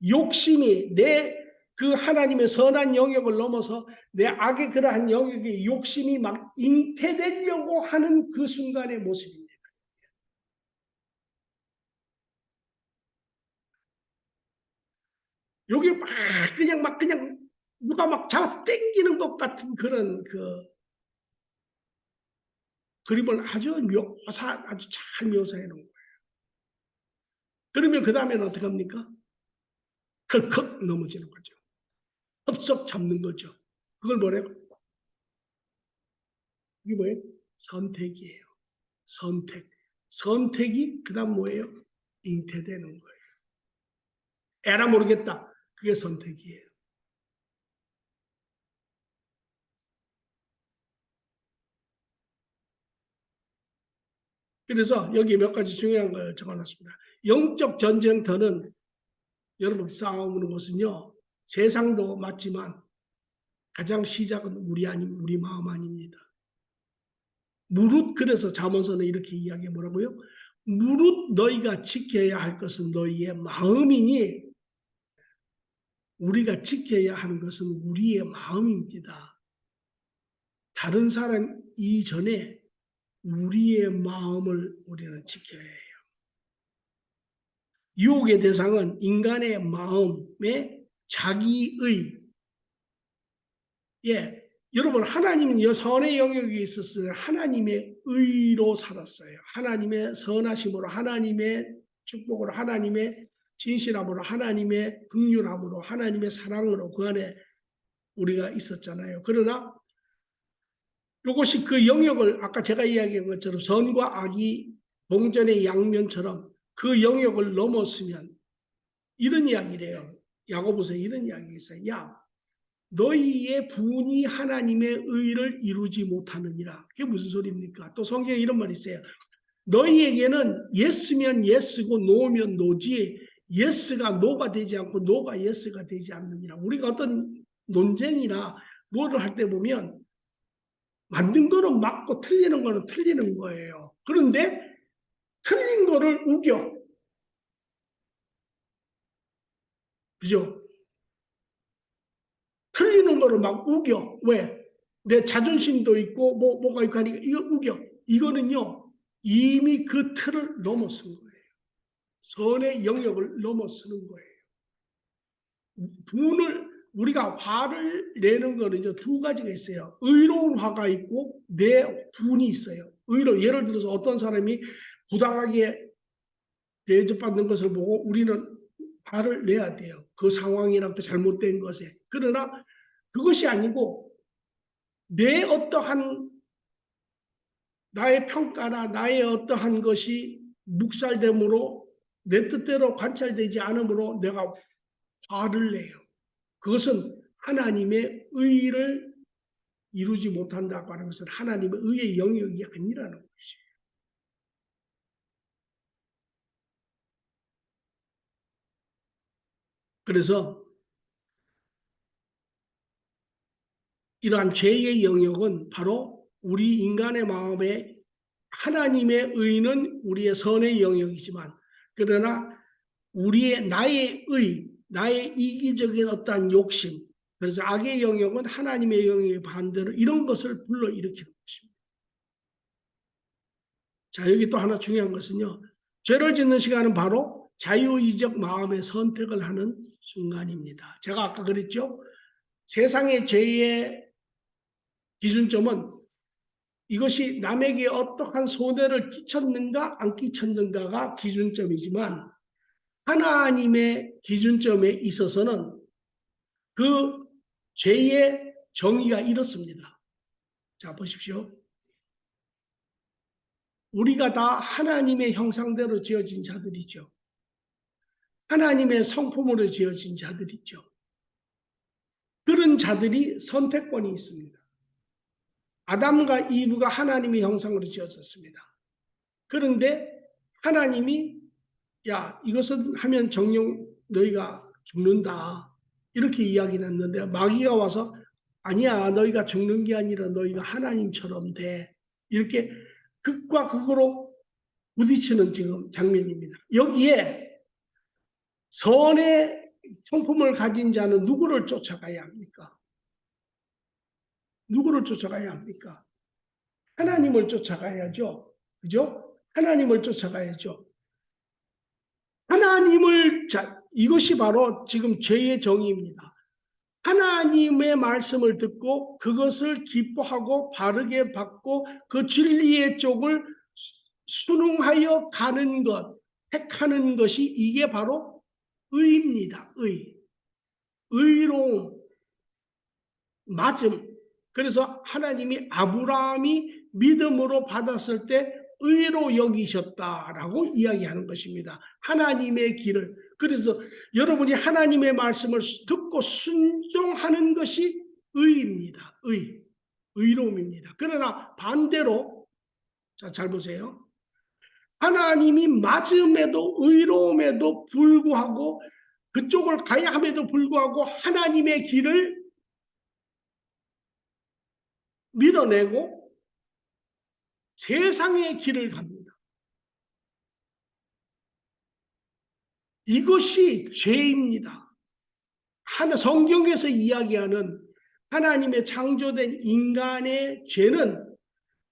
욕심이 내 그 하나님의 선한 영역을 넘어서 내 악의 그러한 영역에 욕심이 막 잉태되려고 하는 그 순간의 모습입니다. 여기 그냥 누가 막 잡아 당기는 것 같은 그런 그 그림을 아주 잘 묘사해 놓은 거예요. 그러면 그 다음에는 어떻게 합니까? 덜컥 넘어지는 거죠. 흡속 잡는 거죠. 그걸 뭐래요? 이게 뭐예요? 선택이에요. 선택이 그 다음 뭐예요? 잉태되는 거예요. 에라 모르겠다. 그게 선택이에요. 그래서 여기 몇 가지 중요한 걸 적어놨습니다. 영적 전쟁터는 여러분 싸우는 것은요. 세상도 맞지만 가장 시작은 우리 마음 아닙니다. 무릇 그래서 잠언서는 이렇게 이야기해 뭐라고요? 무릇 너희가 지켜야 할 것은 너희의 마음이니 우리가 지켜야 하는 것은 우리의 마음입니다. 다른 사람 이전에 우리의 마음을 우리는 지켜야 해요. 유혹의 대상은 인간의 마음에 자기의 여러분 하나님은 선의 영역에 있었어요. 하나님의 의로 살았어요. 하나님의 선하심으로 하나님의 축복으로 하나님의 진실함으로 하나님의 긍휼함으로 하나님의 사랑으로 그 안에 우리가 있었잖아요. 그러나 이것이 그 영역을 아까 제가 이야기한 것처럼 선과 악이 동전의 양면처럼 그 영역을 넘었으면 이런 이야기래요. 야고보서에 이런 이야기가 있어요. 야 너희의 분이 하나님의 의를 이루지 못하느니라. 그게 무슨 소리입니까? 또 성경에 이런 말이 있어요. 너희에게는 예스면 예스고 노면 노지 예스가 노가 되지 않고 노가 예스가 되지 않느니라. 우리가 어떤 논쟁이나 뭐를 할 때 보면 맞는 거는 맞고 틀리는 거는 틀리는 거예요. 그런데 틀린 거를 우겨. 그죠? 틀리는 거를 막 우겨. 왜? 내 자존심도 있고 뭐가 있고 하니까 이거 우겨. 이거는요. 이미 그 틀을 넘어선 거예요. 선의 영역을 넘어서는 거예요. 우리가 화를 내는 거는요. 두 가지가 있어요. 의로운 화가 있고 내 분이 있어요. 예를 들어서 어떤 사람이 부당하게 대접받는 것을 보고 우리는 화를 내야 돼요. 그 상황이랑 그 잘못된 것에. 그러나 그것이 아니고 내 어떠한 나의 평가나 나의 어떠한 것이 묵살됨으로 내 뜻대로 관찰되지 않으므로 내가 화를 내요. 그것은 하나님의 의를 이루지 못한다고 하는 것은 하나님의 의의 영역이 아니라는 것이에요. 그래서 이러한 죄의 영역은 바로 우리 인간의 마음에 하나님의 의는 우리의 선의 영역이지만 그러나 우리의 나의 의, 나의 이기적인 어떠한 욕심, 그래서 악의 영역은 하나님의 영역의 반대로 이런 것을 불러일으키는 것입니다. 자, 여기 또 하나 중요한 것은요. 죄를 짓는 시간은 바로 자유의적 마음의 선택을 하는 순간입니다. 제가 아까 그랬죠. 세상의 죄의 기준점은 이것이 남에게 어떠한 손해를 끼쳤는가 안 끼쳤는가가 기준점이지만 하나님의 기준점에 있어서는 그 죄의 정의가 이렇습니다. 자, 보십시오. 우리가 다 하나님의 형상대로 지어진 자들이죠. 하나님의 성품으로 지어진 자들이죠. 그런 자들이 선택권이 있습니다. 아담과 이브가 하나님의 형상으로 지어졌습니다. 그런데 하나님이 야, 이것은 하면 정녕 너희가 죽는다. 이렇게 이야기를 했는데 마귀가 와서 아니야, 너희가 죽는 게 아니라 너희가 하나님처럼 돼. 이렇게 극과 극으로 부딪히는 지금 장면입니다. 여기에 선의 성품을 가진 자는 누구를 쫓아가야 합니까? 누구를 쫓아가야 합니까? 하나님을 쫓아가야죠. 그죠? 하나님을 쫓아가야죠. 이것이 바로 지금 죄의 정의입니다. 하나님의 말씀을 듣고 그것을 기뻐하고 바르게 받고 그 진리의 쪽을 순응하여 가는 것, 택하는 것이 이게 바로 의입니다. 의로움, 맞음. 그래서 하나님이 아브라함이 믿음으로 받았을 때 의로 여기셨다라고 이야기하는 것입니다. 하나님의 길을. 그래서 여러분이 하나님의 말씀을 듣고 순종하는 것이 의입니다. 의로움입니다. 그러나 반대로 자, 잘 보세요. 하나님이 맞음에도 의로움에도 불구하고 그쪽을 가야 함에도 불구하고 하나님의 길을 밀어내고 세상의 길을 갑니다. 이것이 죄입니다. 성경에서 이야기하는 하나님의 창조된 인간의 죄는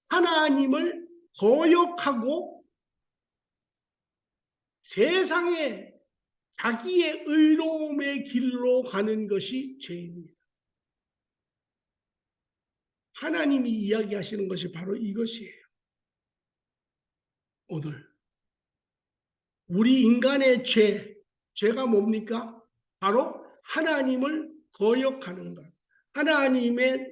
하나님을 거역하고 세상의 자기의 의로움의 길로 가는 것이 죄입니다. 하나님이 이야기하시는 것이 바로 이것이에요. 오늘 우리 인간의 죄가 뭡니까? 바로 하나님을 거역하는 것, 하나님을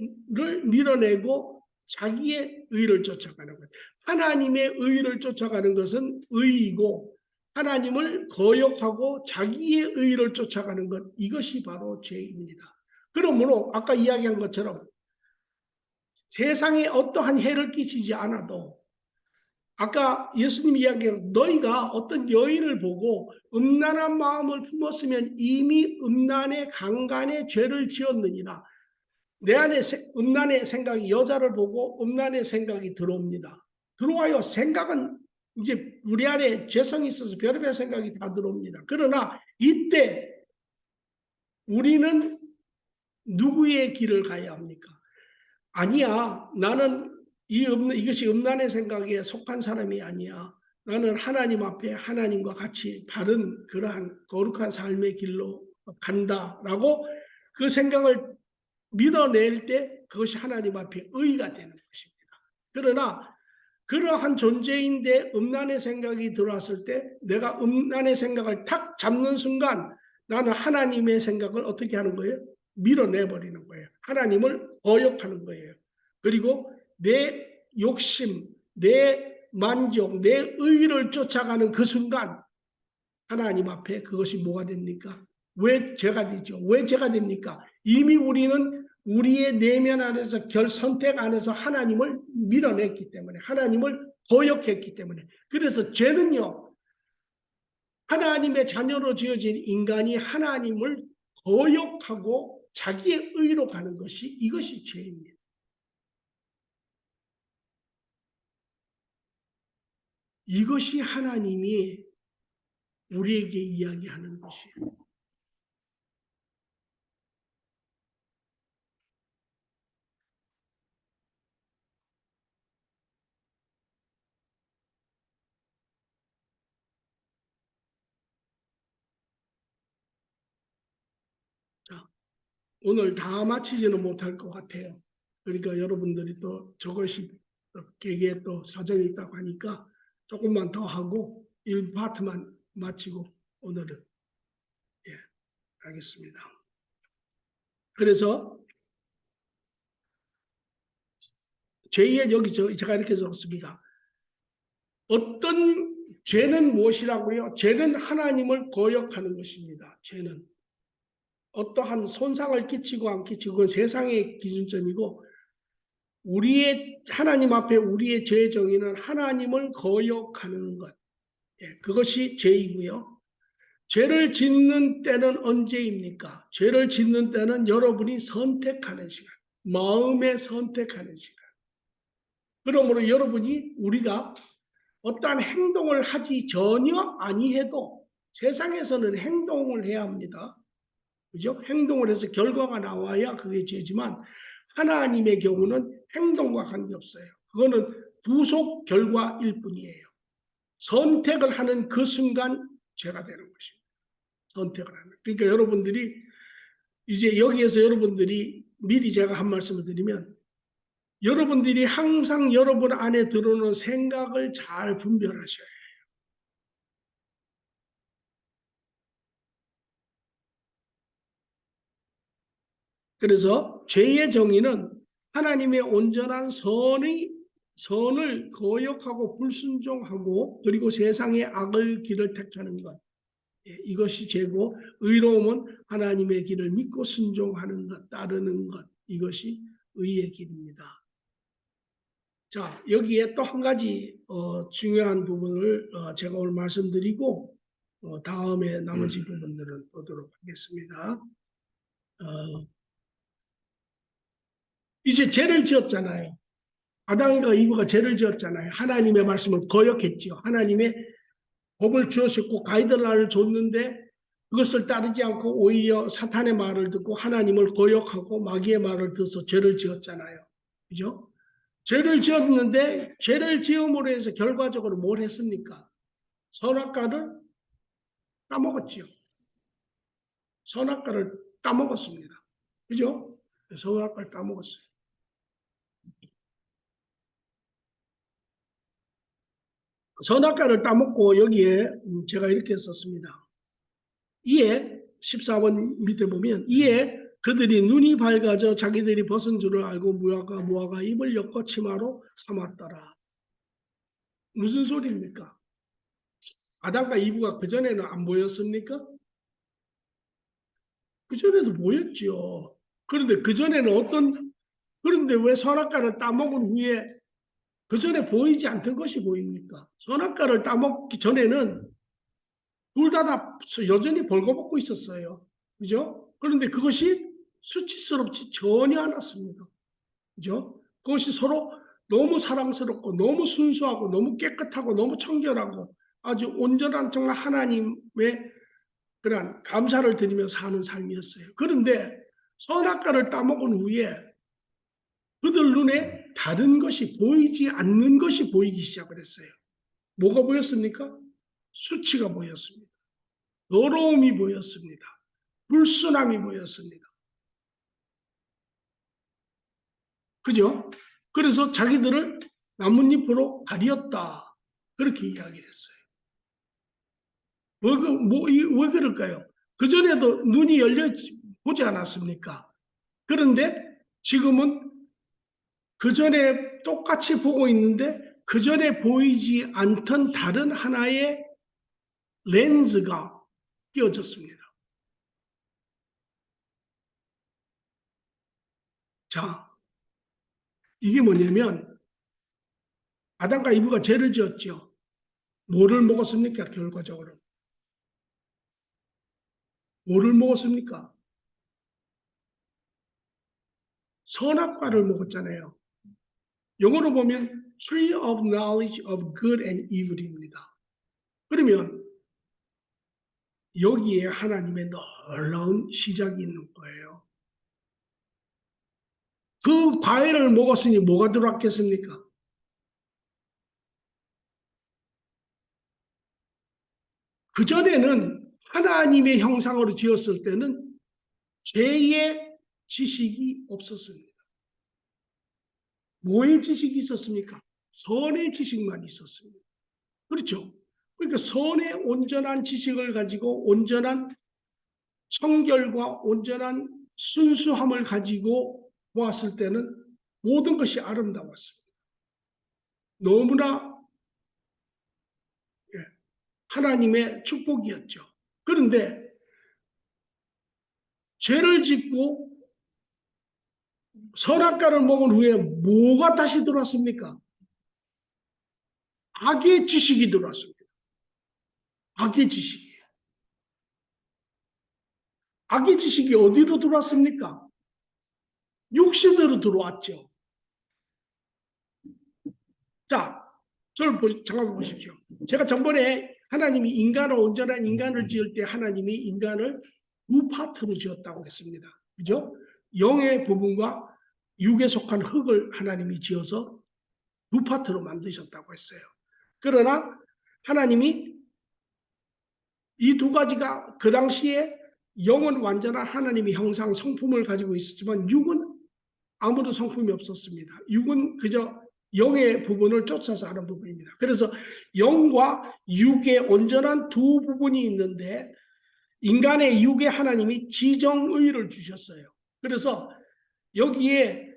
밀어내고 자기의 의를 쫓아가는 것. 하나님의 의를 쫓아가는 것은 의이고 하나님을 거역하고 자기의 의를 쫓아가는 것, 이것이 바로 죄입니다. 그러므로 아까 이야기한 것처럼 세상에 어떠한 해를 끼치지 않아도 아까 예수님이 이야기한 너희가 어떤 여인을 보고 음란한 마음을 품었으면 이미 음란의 강간의 죄를 지었느니라. 내 안에 음란의 생각이 여자를 보고 음란의 생각이 들어옵니다. 들어와요. 생각은 이제 우리 안에 죄성이 있어서 별의별 생각이 다 들어옵니다. 그러나 이때 우리는 누구의 길을 가야 합니까? 아니야. 나는 이것이 음란의 생각에 속한 사람이 아니야. 나는 하나님 앞에 하나님과 같이 바른 그러한 거룩한 삶의 길로 간다라고 그 생각을 밀어낼 때 그것이 하나님 앞에 의가 되는 것입니다. 그러나 그러한 존재인데 음란의 생각이 들어왔을 때 내가 음란의 생각을 탁 잡는 순간 나는 하나님의 생각을 어떻게 하는 거예요? 밀어내버리는 거예요. 하나님을 거역하는 거예요. 그리고 내 욕심, 내 만족, 내 의를 쫓아가는 그 순간 하나님 앞에 그것이 뭐가 됩니까? 왜 죄가 되죠? 왜 죄가 됩니까? 이미 우리는 우리의 내면 안에서 선택 안에서 하나님을 밀어냈기 때문에, 하나님을 거역했기 때문에. 그래서 죄는요, 하나님의 자녀로 지어진 인간이 하나님을 거역하고 자기의 의로 가는 것이, 이것이 죄입니다. 이것이 하나님이 우리에게 이야기하는 것이에요. 자, 오늘 다 마치지는 못할 것 같아요. 그러니까 여러분들이 또 저것이 개개의 또 사정이 있다고 하니까 조금만 더 하고 1파트만 마치고 오늘은 하겠습니다. 그래서 죄의 여기 제가 이렇게 적었습니다. 어떤 죄는 무엇이라고요? 죄는 하나님을 거역하는 것입니다. 죄는 어떠한 손상을 끼치고 안 끼치고 그건 세상의 기준점이고 우리의 하나님 앞에 우리의 죄의 정의는 하나님을 거역하는 것. 그것이 죄이고요. 죄를 짓는 때는 언제입니까? 죄를 짓는 때는 여러분이 선택하는 시간, 마음에 선택하는 시간. 그러므로 여러분이 우리가 어떠한 행동을 하지 전혀 아니해도 세상에서는 행동을 해야 합니다. 그죠? 행동을 해서 결과가 나와야 그게 죄지만 하나님의 경우는 행동과 관계없어요. 그거는 부속 결과일 뿐이에요. 선택을 하는 그 순간 죄가 되는 것입니다. 선택을 하는. 그러니까 여러분들이 이제 여기에서 여러분들이 미리 제가 한 말씀을 드리면 여러분들이 항상 여러분 안에 들어오는 생각을 잘 분별하셔야 해요. 그래서 죄의 정의는 하나님의 온전한 선을 거역하고 불순종하고 그리고 세상의 악을 길을 택하는 것. 이것이 죄고 의로움은 하나님의 길을 믿고 순종하는 것, 따르는 것. 이것이 의의 길입니다. 자, 여기에 또 한 가지 중요한 부분을 제가 오늘 말씀드리고 다음에 나머지 부분들은 보도록 하겠습니다. 이제 죄를 지었잖아요. 아담과 이브가 죄를 지었잖아요. 하나님의 말씀을 거역했죠. 하나님의 법을 주었고 가이드라인을 줬는데 그것을 따르지 않고 오히려 사탄의 말을 듣고 하나님을 거역하고 마귀의 말을 듣어서 죄를 지었잖아요. 그죠? 죄를 지었는데 죄를 지음으로 해서 결과적으로 뭘 했습니까? 선악과를 따먹었죠. 선악과를 따먹었습니다. 그죠? 선악과를 따먹었어요. 선악과를 따먹고 여기에 제가 이렇게 썼습니다. 이에 14번 밑에 보면 이에 그들이 눈이 밝아져 자기들이 벗은 줄을 알고 무화과 입을 엮어 치마로 삼았더라. 무슨 소리입니까? 아담과 이브가 그전에는 안 보였습니까? 그전에도 보였죠. 그런데 그전에는 그런데 왜 선악과를 따먹은 후에 그전에 보이지 않던 것이 보입니까? 선악과를 따먹기 전에는 둘 다 여전히 벌거벗고 있었어요. 그죠? 그런데 그것이 수치스럽지 전혀 않았습니다. 그죠? 그것이 서로 너무 사랑스럽고 너무 순수하고 너무 깨끗하고 너무 청결하고 아주 온전한 정말 하나님의 그런 감사를 드리며 사는 삶이었어요. 그런데 선악과를 따먹은 후에 그들 눈에 다른 것이 보이지 않는 것이 보이기 시작을 했어요. 뭐가 보였습니까? 수치가 보였습니다. 더러움이 보였습니다. 불순함이 보였습니다. 그죠? 그래서 자기들을 나뭇잎으로 가리었다. 그렇게 이야기를 했어요. 왜 그럴까요? 그전에도 눈이 열려 보지 않았습니까? 그런데 지금은 그전에 똑같이 보고 있는데 그전에 보이지 않던 다른 하나의 렌즈가 끼워졌습니다. 자, 이게 뭐냐면 아담과 이브가 죄를 지었죠. 뭐를 먹었습니까? 결과적으로. 뭐를 먹었습니까? 선악과를 먹었잖아요. 영어로 보면 Tree of Knowledge of Good and Evil입니다. 그러면 여기에 하나님의 놀라운 시작이 있는 거예요. 그 과일을 먹었으니 뭐가 들어왔겠습니까? 그전에는 하나님의 형상으로 지었을 때는 죄의 지식이 없었습니다. 뭐의 지식이 있었습니까? 선의 지식만 있었습니다. 그렇죠? 그러니까 선의 온전한 지식을 가지고 온전한 청결과 온전한 순수함을 가지고 보았을 때는 모든 것이 아름다웠습니다. 너무나 하나님의 축복이었죠. 그런데 죄를 짓고 선악과를 먹은 후에 뭐가 다시 들어왔습니까? 악의 지식이 들어왔습니다. 악의 지식이. 악의 지식이 어디로 들어왔습니까? 육신으로 들어왔죠. 자, 잠깐만 보십시오. 제가 전번에 하나님이 온전한 인간을 지을 때 하나님이 인간을 두 파트로 지었다고 했습니다. 그죠? 영의 부분과 육에 속한 흙을 하나님이 지어서 두 파트로 만드셨다고 했어요. 그러나 하나님이 이 두 가지가 그 당시에 영은 완전한 하나님의 형상 성품을 가지고 있었지만 육은 아무도 성품이 없었습니다. 육은 그저 영의 부분을 쫓아서 하는 부분입니다. 그래서 영과 육의 온전한 두 부분이 있는데 인간의 육에 하나님이 지정의를 주셨어요. 그래서 여기에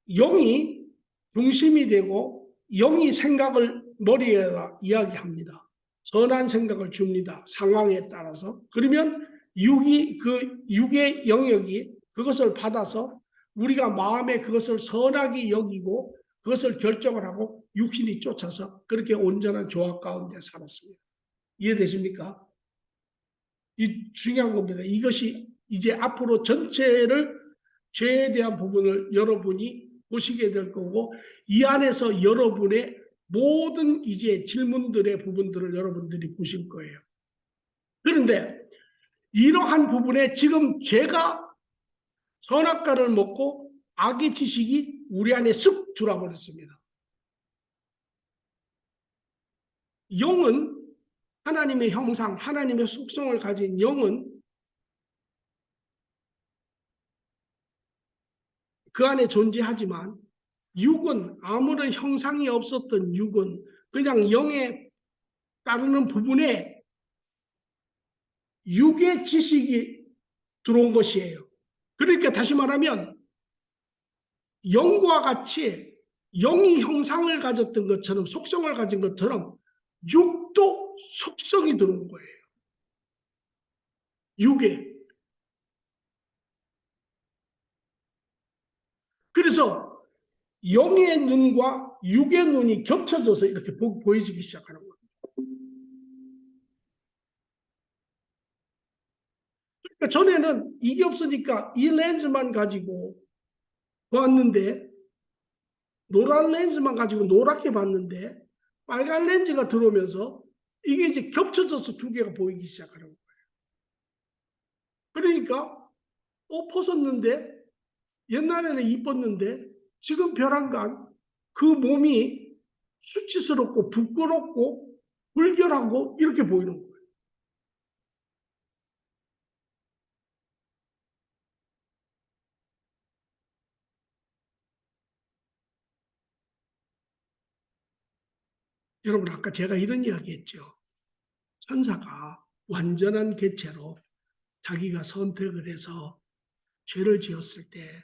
영이 중심이 되고 영이 생각을 머리에다 이야기합니다. 선한 생각을 줍니다. 상황에 따라서. 그러면 육의 영역이 그것을 받아서 우리가 마음에 그것을 선하게 여기고 그것을 결정을 하고 육신이 쫓아서 그렇게 온전한 조합 가운데 살았습니다. 이해되십니까? 이 중요한 겁니다. 이것이 이제 앞으로 전체를 죄에 대한 부분을 여러분이 보시게 될 거고 이 안에서 여러분의 모든 이제 질문들의 부분들을 여러분들이 보실 거예요. 그런데 이러한 부분에 지금 죄가 선악과를 먹고 악의 지식이 우리 안에 쑥 들어와 버렸습니다. 영은 하나님의 형상, 하나님의 속성을 가진 영은 그 안에 존재하지만 육은 아무런 형상이 없었던 육은 그냥 영에 따르는 부분에 육의 지식이 들어온 것이에요. 그러니까 다시 말하면 영과 같이 영이 형상을 가졌던 것처럼 속성을 가진 것처럼 육도 속성이 들어온 거예요. 육에. 그래서 영의 눈과 육의 눈이 겹쳐져서 이렇게 보여지기 시작하는 거예요. 그러니까 전에는 이게 없으니까 이 렌즈만 가지고 봤는데 노란 렌즈만 가지고 노랗게 봤는데 빨간 렌즈가 들어오면서 이게 이제 겹쳐져서 두 개가 보이기 시작하는 거예요. 그러니까 벗었는데 옛날에는 이뻤는데 지금 벼랑간 그 몸이 수치스럽고 부끄럽고 불결하고 이렇게 보이는 거예요. 여러분 아까 제가 이런 이야기했죠. 천사가 완전한 개체로 자기가 선택을 해서 죄를 지었을 때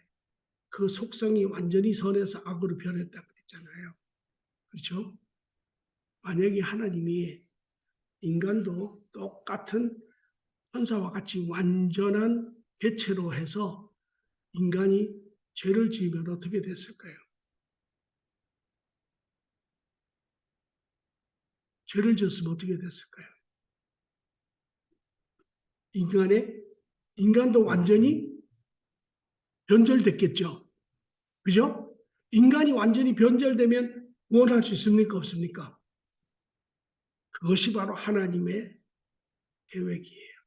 그 속성이 완전히 선에서 악으로 변했다고 그랬잖아요. 그렇죠? 만약에 하나님이 인간도 똑같은 천사와 같이 완전한 개체로 해서 인간이 죄를 지으면 어떻게 됐을까요? 죄를 지었으면 어떻게 됐을까요? 인간도 완전히 변절됐겠죠. 그죠? 인간이 완전히 변절되면 구원할 수 있습니까? 없습니까? 그것이 바로 하나님의 계획이에요.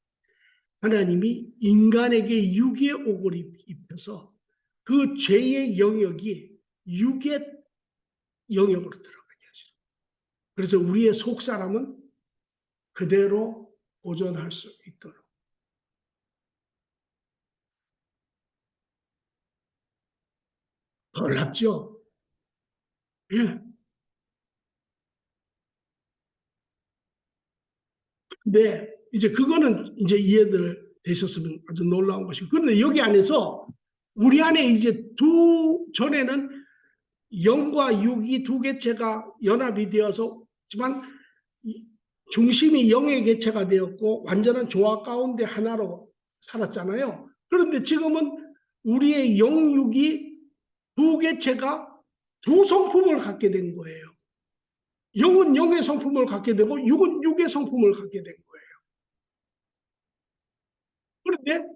하나님이 인간에게 육의 옥을 입혀서 그 죄의 영역이 육의 영역으로 들어가게 하시죠. 그래서 우리의 속사람은 그대로 보존할 수 있도록. 놀랍죠? 예. 네, 이제 그거는 이제 이해들 되셨으면 아주 놀라운 것이고. 그런데 여기 안에서 우리 안에 이제 전에는 영과 육이 두 개체가 연합이 되어서지만 중심이 영의 개체가 되었고 완전한 조화 가운데 하나로 살았잖아요. 그런데 지금은 우리의 영육이 두 개체가 두 성품을 갖게 된 거예요. 영은 영의 성품을 갖게 되고 육은 육의 성품을 갖게 된 거예요. 그런데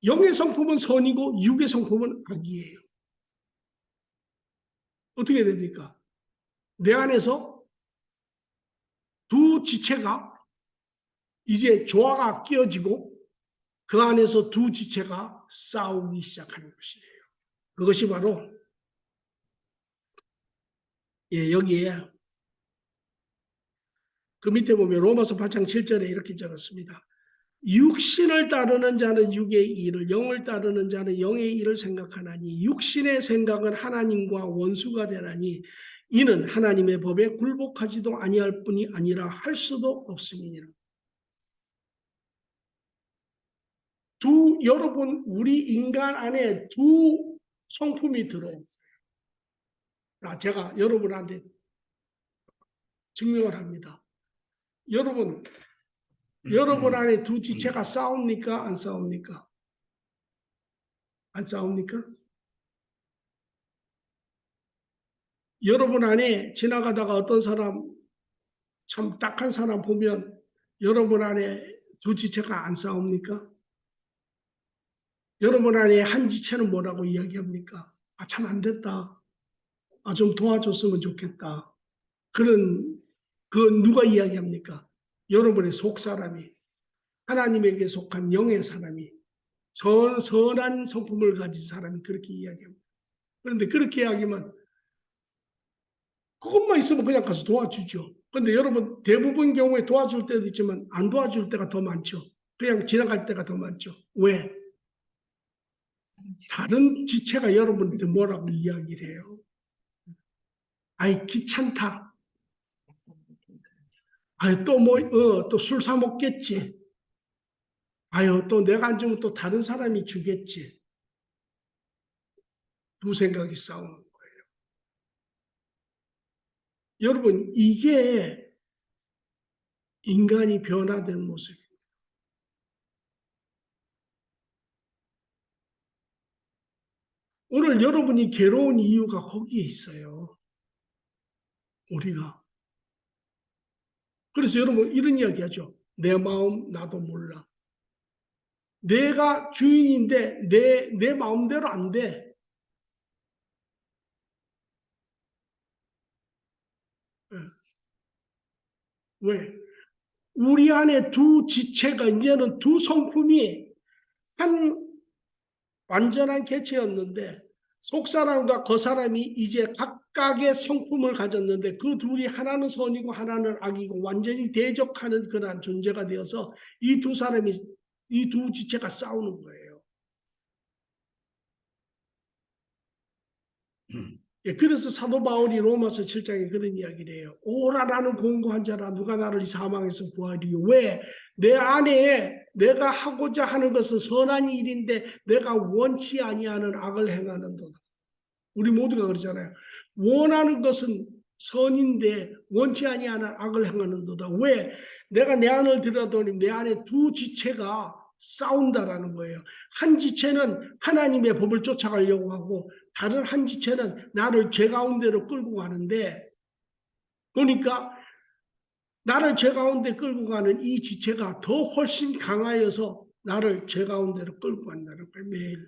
영의 성품은 선이고 육의 성품은 악이에요. 어떻게 됩니까? 내 안에서 두 지체가 이제 조화가 끼어지고 그 안에서 두 지체가 싸우기 시작하는 것이에요. 그것이 바로 여기에 그 밑에 보면 로마서 8장 7절에 이렇게 적었습니다. 육신을 따르는 자는 육의 일을, 영을 따르는 자는 영의 일을 생각하나니 육신의 생각은 하나님과 원수가 되나니 이는 하나님의 법에 굴복하지도 아니할 뿐이 아니라 할 수도 없음이니라. 여러분 우리 인간 안에 두 성품이 들어있어요. 제가 여러분한테 증명을 합니다. 여러분 안에 두 지체가 싸웁니까? 안 싸웁니까? 안 싸웁니까? 여러분 안에 지나가다가 어떤 사람 참 딱한 사람 보면 여러분 안에 두 지체가 안 싸웁니까? 여러분 안에 한 지체는 뭐라고 이야기합니까? 아, 참 안 됐다. 아, 좀 도와줬으면 좋겠다. 그 누가 이야기합니까? 여러분의 속 사람이, 하나님에게 속한 영의 사람이, 선한 성품을 가진 사람이 그렇게 이야기합니다. 그런데 그렇게 이야기하면 그것만 있으면 그냥 가서 도와주죠. 그런데 여러분 대부분 경우에 도와줄 때도 있지만 안 도와줄 때가 더 많죠. 그냥 지나갈 때가 더 많죠. 왜? 다른 지체가 여러분한테 뭐라고 이야기를 해요? 아이 귀찮다. 아유 또 술 사 먹겠지. 아유 또 내가 안 주면 또 다른 사람이 주겠지. 두 생각이 싸우는 거예요. 여러분 이게 인간이 변화된 모습이에요. 오늘 여러분이 괴로운 이유가 거기에 있어요. 우리가. 그래서 여러분 이런 이야기 하죠. 내 마음 나도 몰라. 내가 주인인데 내 마음대로 안 돼. 왜? 우리 안에 두 지체가 이제는 두 성품이 한 완전한 개체였는데 속사람과 겉사람이 이제 각각의 성품을 가졌는데 그 둘이 하나는 선이고 하나는 악이고 완전히 대적하는 그러한 존재가 되어서 이 두 지체가 싸우는 거예요. 예, 그래서 사도 바울이 로마서 7장에 그런 이야기를 해요. 오라 나는 공고한 자라 누가 나를 이 사망에서 구하리요. 왜? 내 안에 내가 하고자 하는 것은 선한 일인데 내가 원치 아니하는 악을 행하는도다. 우리 모두가 그러잖아요. 원하는 것은 선인데 원치 아니하는 악을 행하는도다. 왜? 내가 내 안을 들여다보니 내 안에 두 지체가 싸운다라는 거예요. 한 지체는 하나님의 법을 쫓아가려고 하고 다른 한 지체는 나를 죄 가운데로 끌고 가는데, 그러니까 나를 죄 가운데 끌고 가는 이 지체가 더 훨씬 강하여서 나를 죄 가운데로 끌고 간다는 거예요. 매일.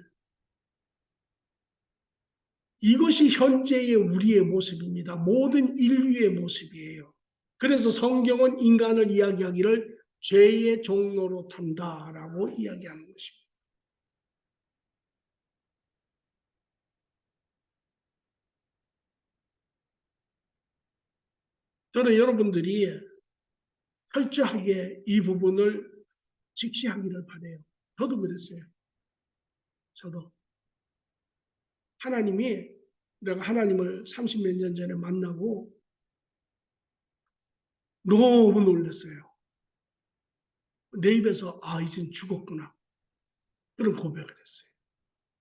이것이 현재의 우리의 모습입니다. 모든 인류의 모습이에요. 그래서 성경은 인간을 이야기하기를 죄의 종로로 탄다라고 이야기하는 것입니다. 저는 여러분들이 철저하게 이 부분을 직시하기를 바라요. 저도 그랬어요. 저도. 내가 하나님을 30몇 년 전에 만나고 너무 놀랐어요. 내 입에서 이젠 죽었구나. 그런 고백을 했어요.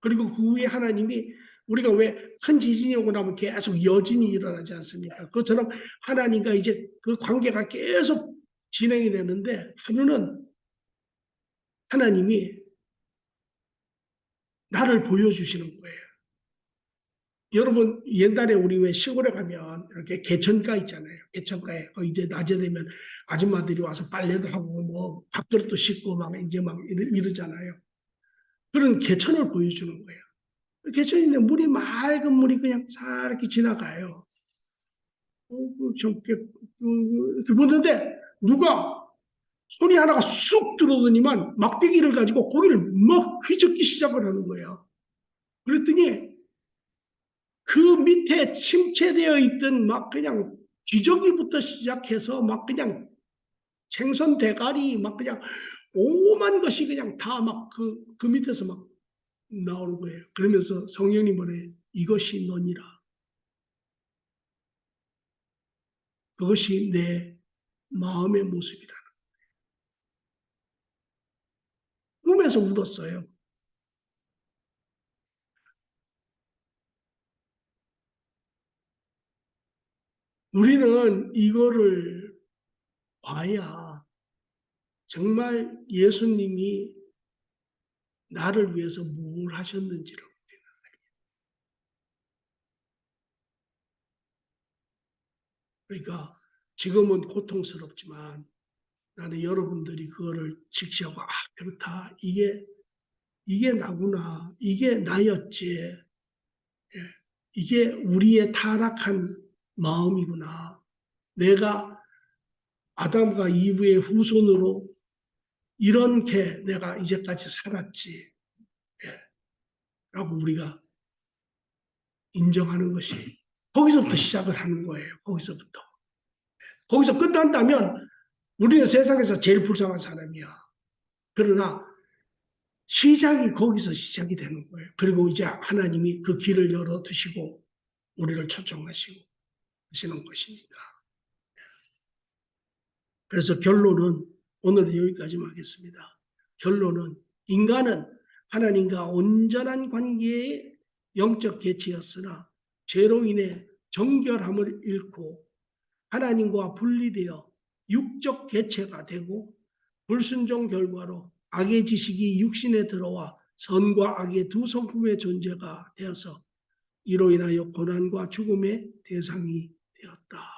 그리고 그 후에 하나님이 우리가 왜 큰 지진이 오고 나면 계속 여진이 일어나지 않습니까? 그것처럼 하나님과 이제 그 관계가 계속 진행이 되는데 하루는 하나님이 나를 보여주시는 거예요. 여러분 옛날에 우리 왜 시골에 가면 이렇게 개천가 있잖아요. 개천가에 이제 낮에 되면 아줌마들이 와서 빨래도 하고 뭐 밥그릇도 씻고 막 이제 막 이러잖아요. 그런 개천을 보여주는 거예요. 개천인데 물이 맑은 물이 그냥 싹 이렇게 지나가요. 이렇게 보는데 누가 손이 하나가 쑥 들어오더니만 막대기를 가지고 고기를 막 휘젓기 시작을 하는 거예요. 그랬더니 그 밑에 침체되어 있던 막 그냥 기저귀부터 시작해서 막 그냥 생선 대가리 막 그냥 오만 것이 그냥 다 막 그 밑에서 막 나오는 거예요. 그러면서 성령님 말해 이것이 너니라. 그것이 내 마음의 모습이라. 꿈에서 울었어요. 우리는 이거를 봐야 정말 예수님이 나를 위해서 뭘 하셨는지를 우리는 알아요. 그러니까 지금은 고통스럽지만 나는 여러분들이 그거를 직시하고 그렇다. 이게 나구나. 이게 나였지. 예. 이게 우리의 타락한 마음이구나. 내가 아담과 이브의 후손으로 이렇게 내가 이제까지 살았지. 예. 라고 우리가 인정하는 것이 거기서부터 시작을 하는 거예요. 거기서부터. 거기서 끝난다면 우리는 세상에서 제일 불쌍한 사람이야. 그러나 시작이 거기서 시작이 되는 거예요. 그리고 이제 하나님이 그 길을 열어두시고 우리를 초청하시고 하시는 것이니까. 그래서 결론은 오늘은 여기까지만 하겠습니다. 결론은 인간은 하나님과 온전한 관계의 영적 개체였으나 죄로 인해 정결함을 잃고 하나님과 분리되어 육적 개체가 되고 불순종 결과로 악의 지식이 육신에 들어와 선과 악의 두 성품의 존재가 되어서 이로 인하여 고난과 죽음의 대상이 되었다.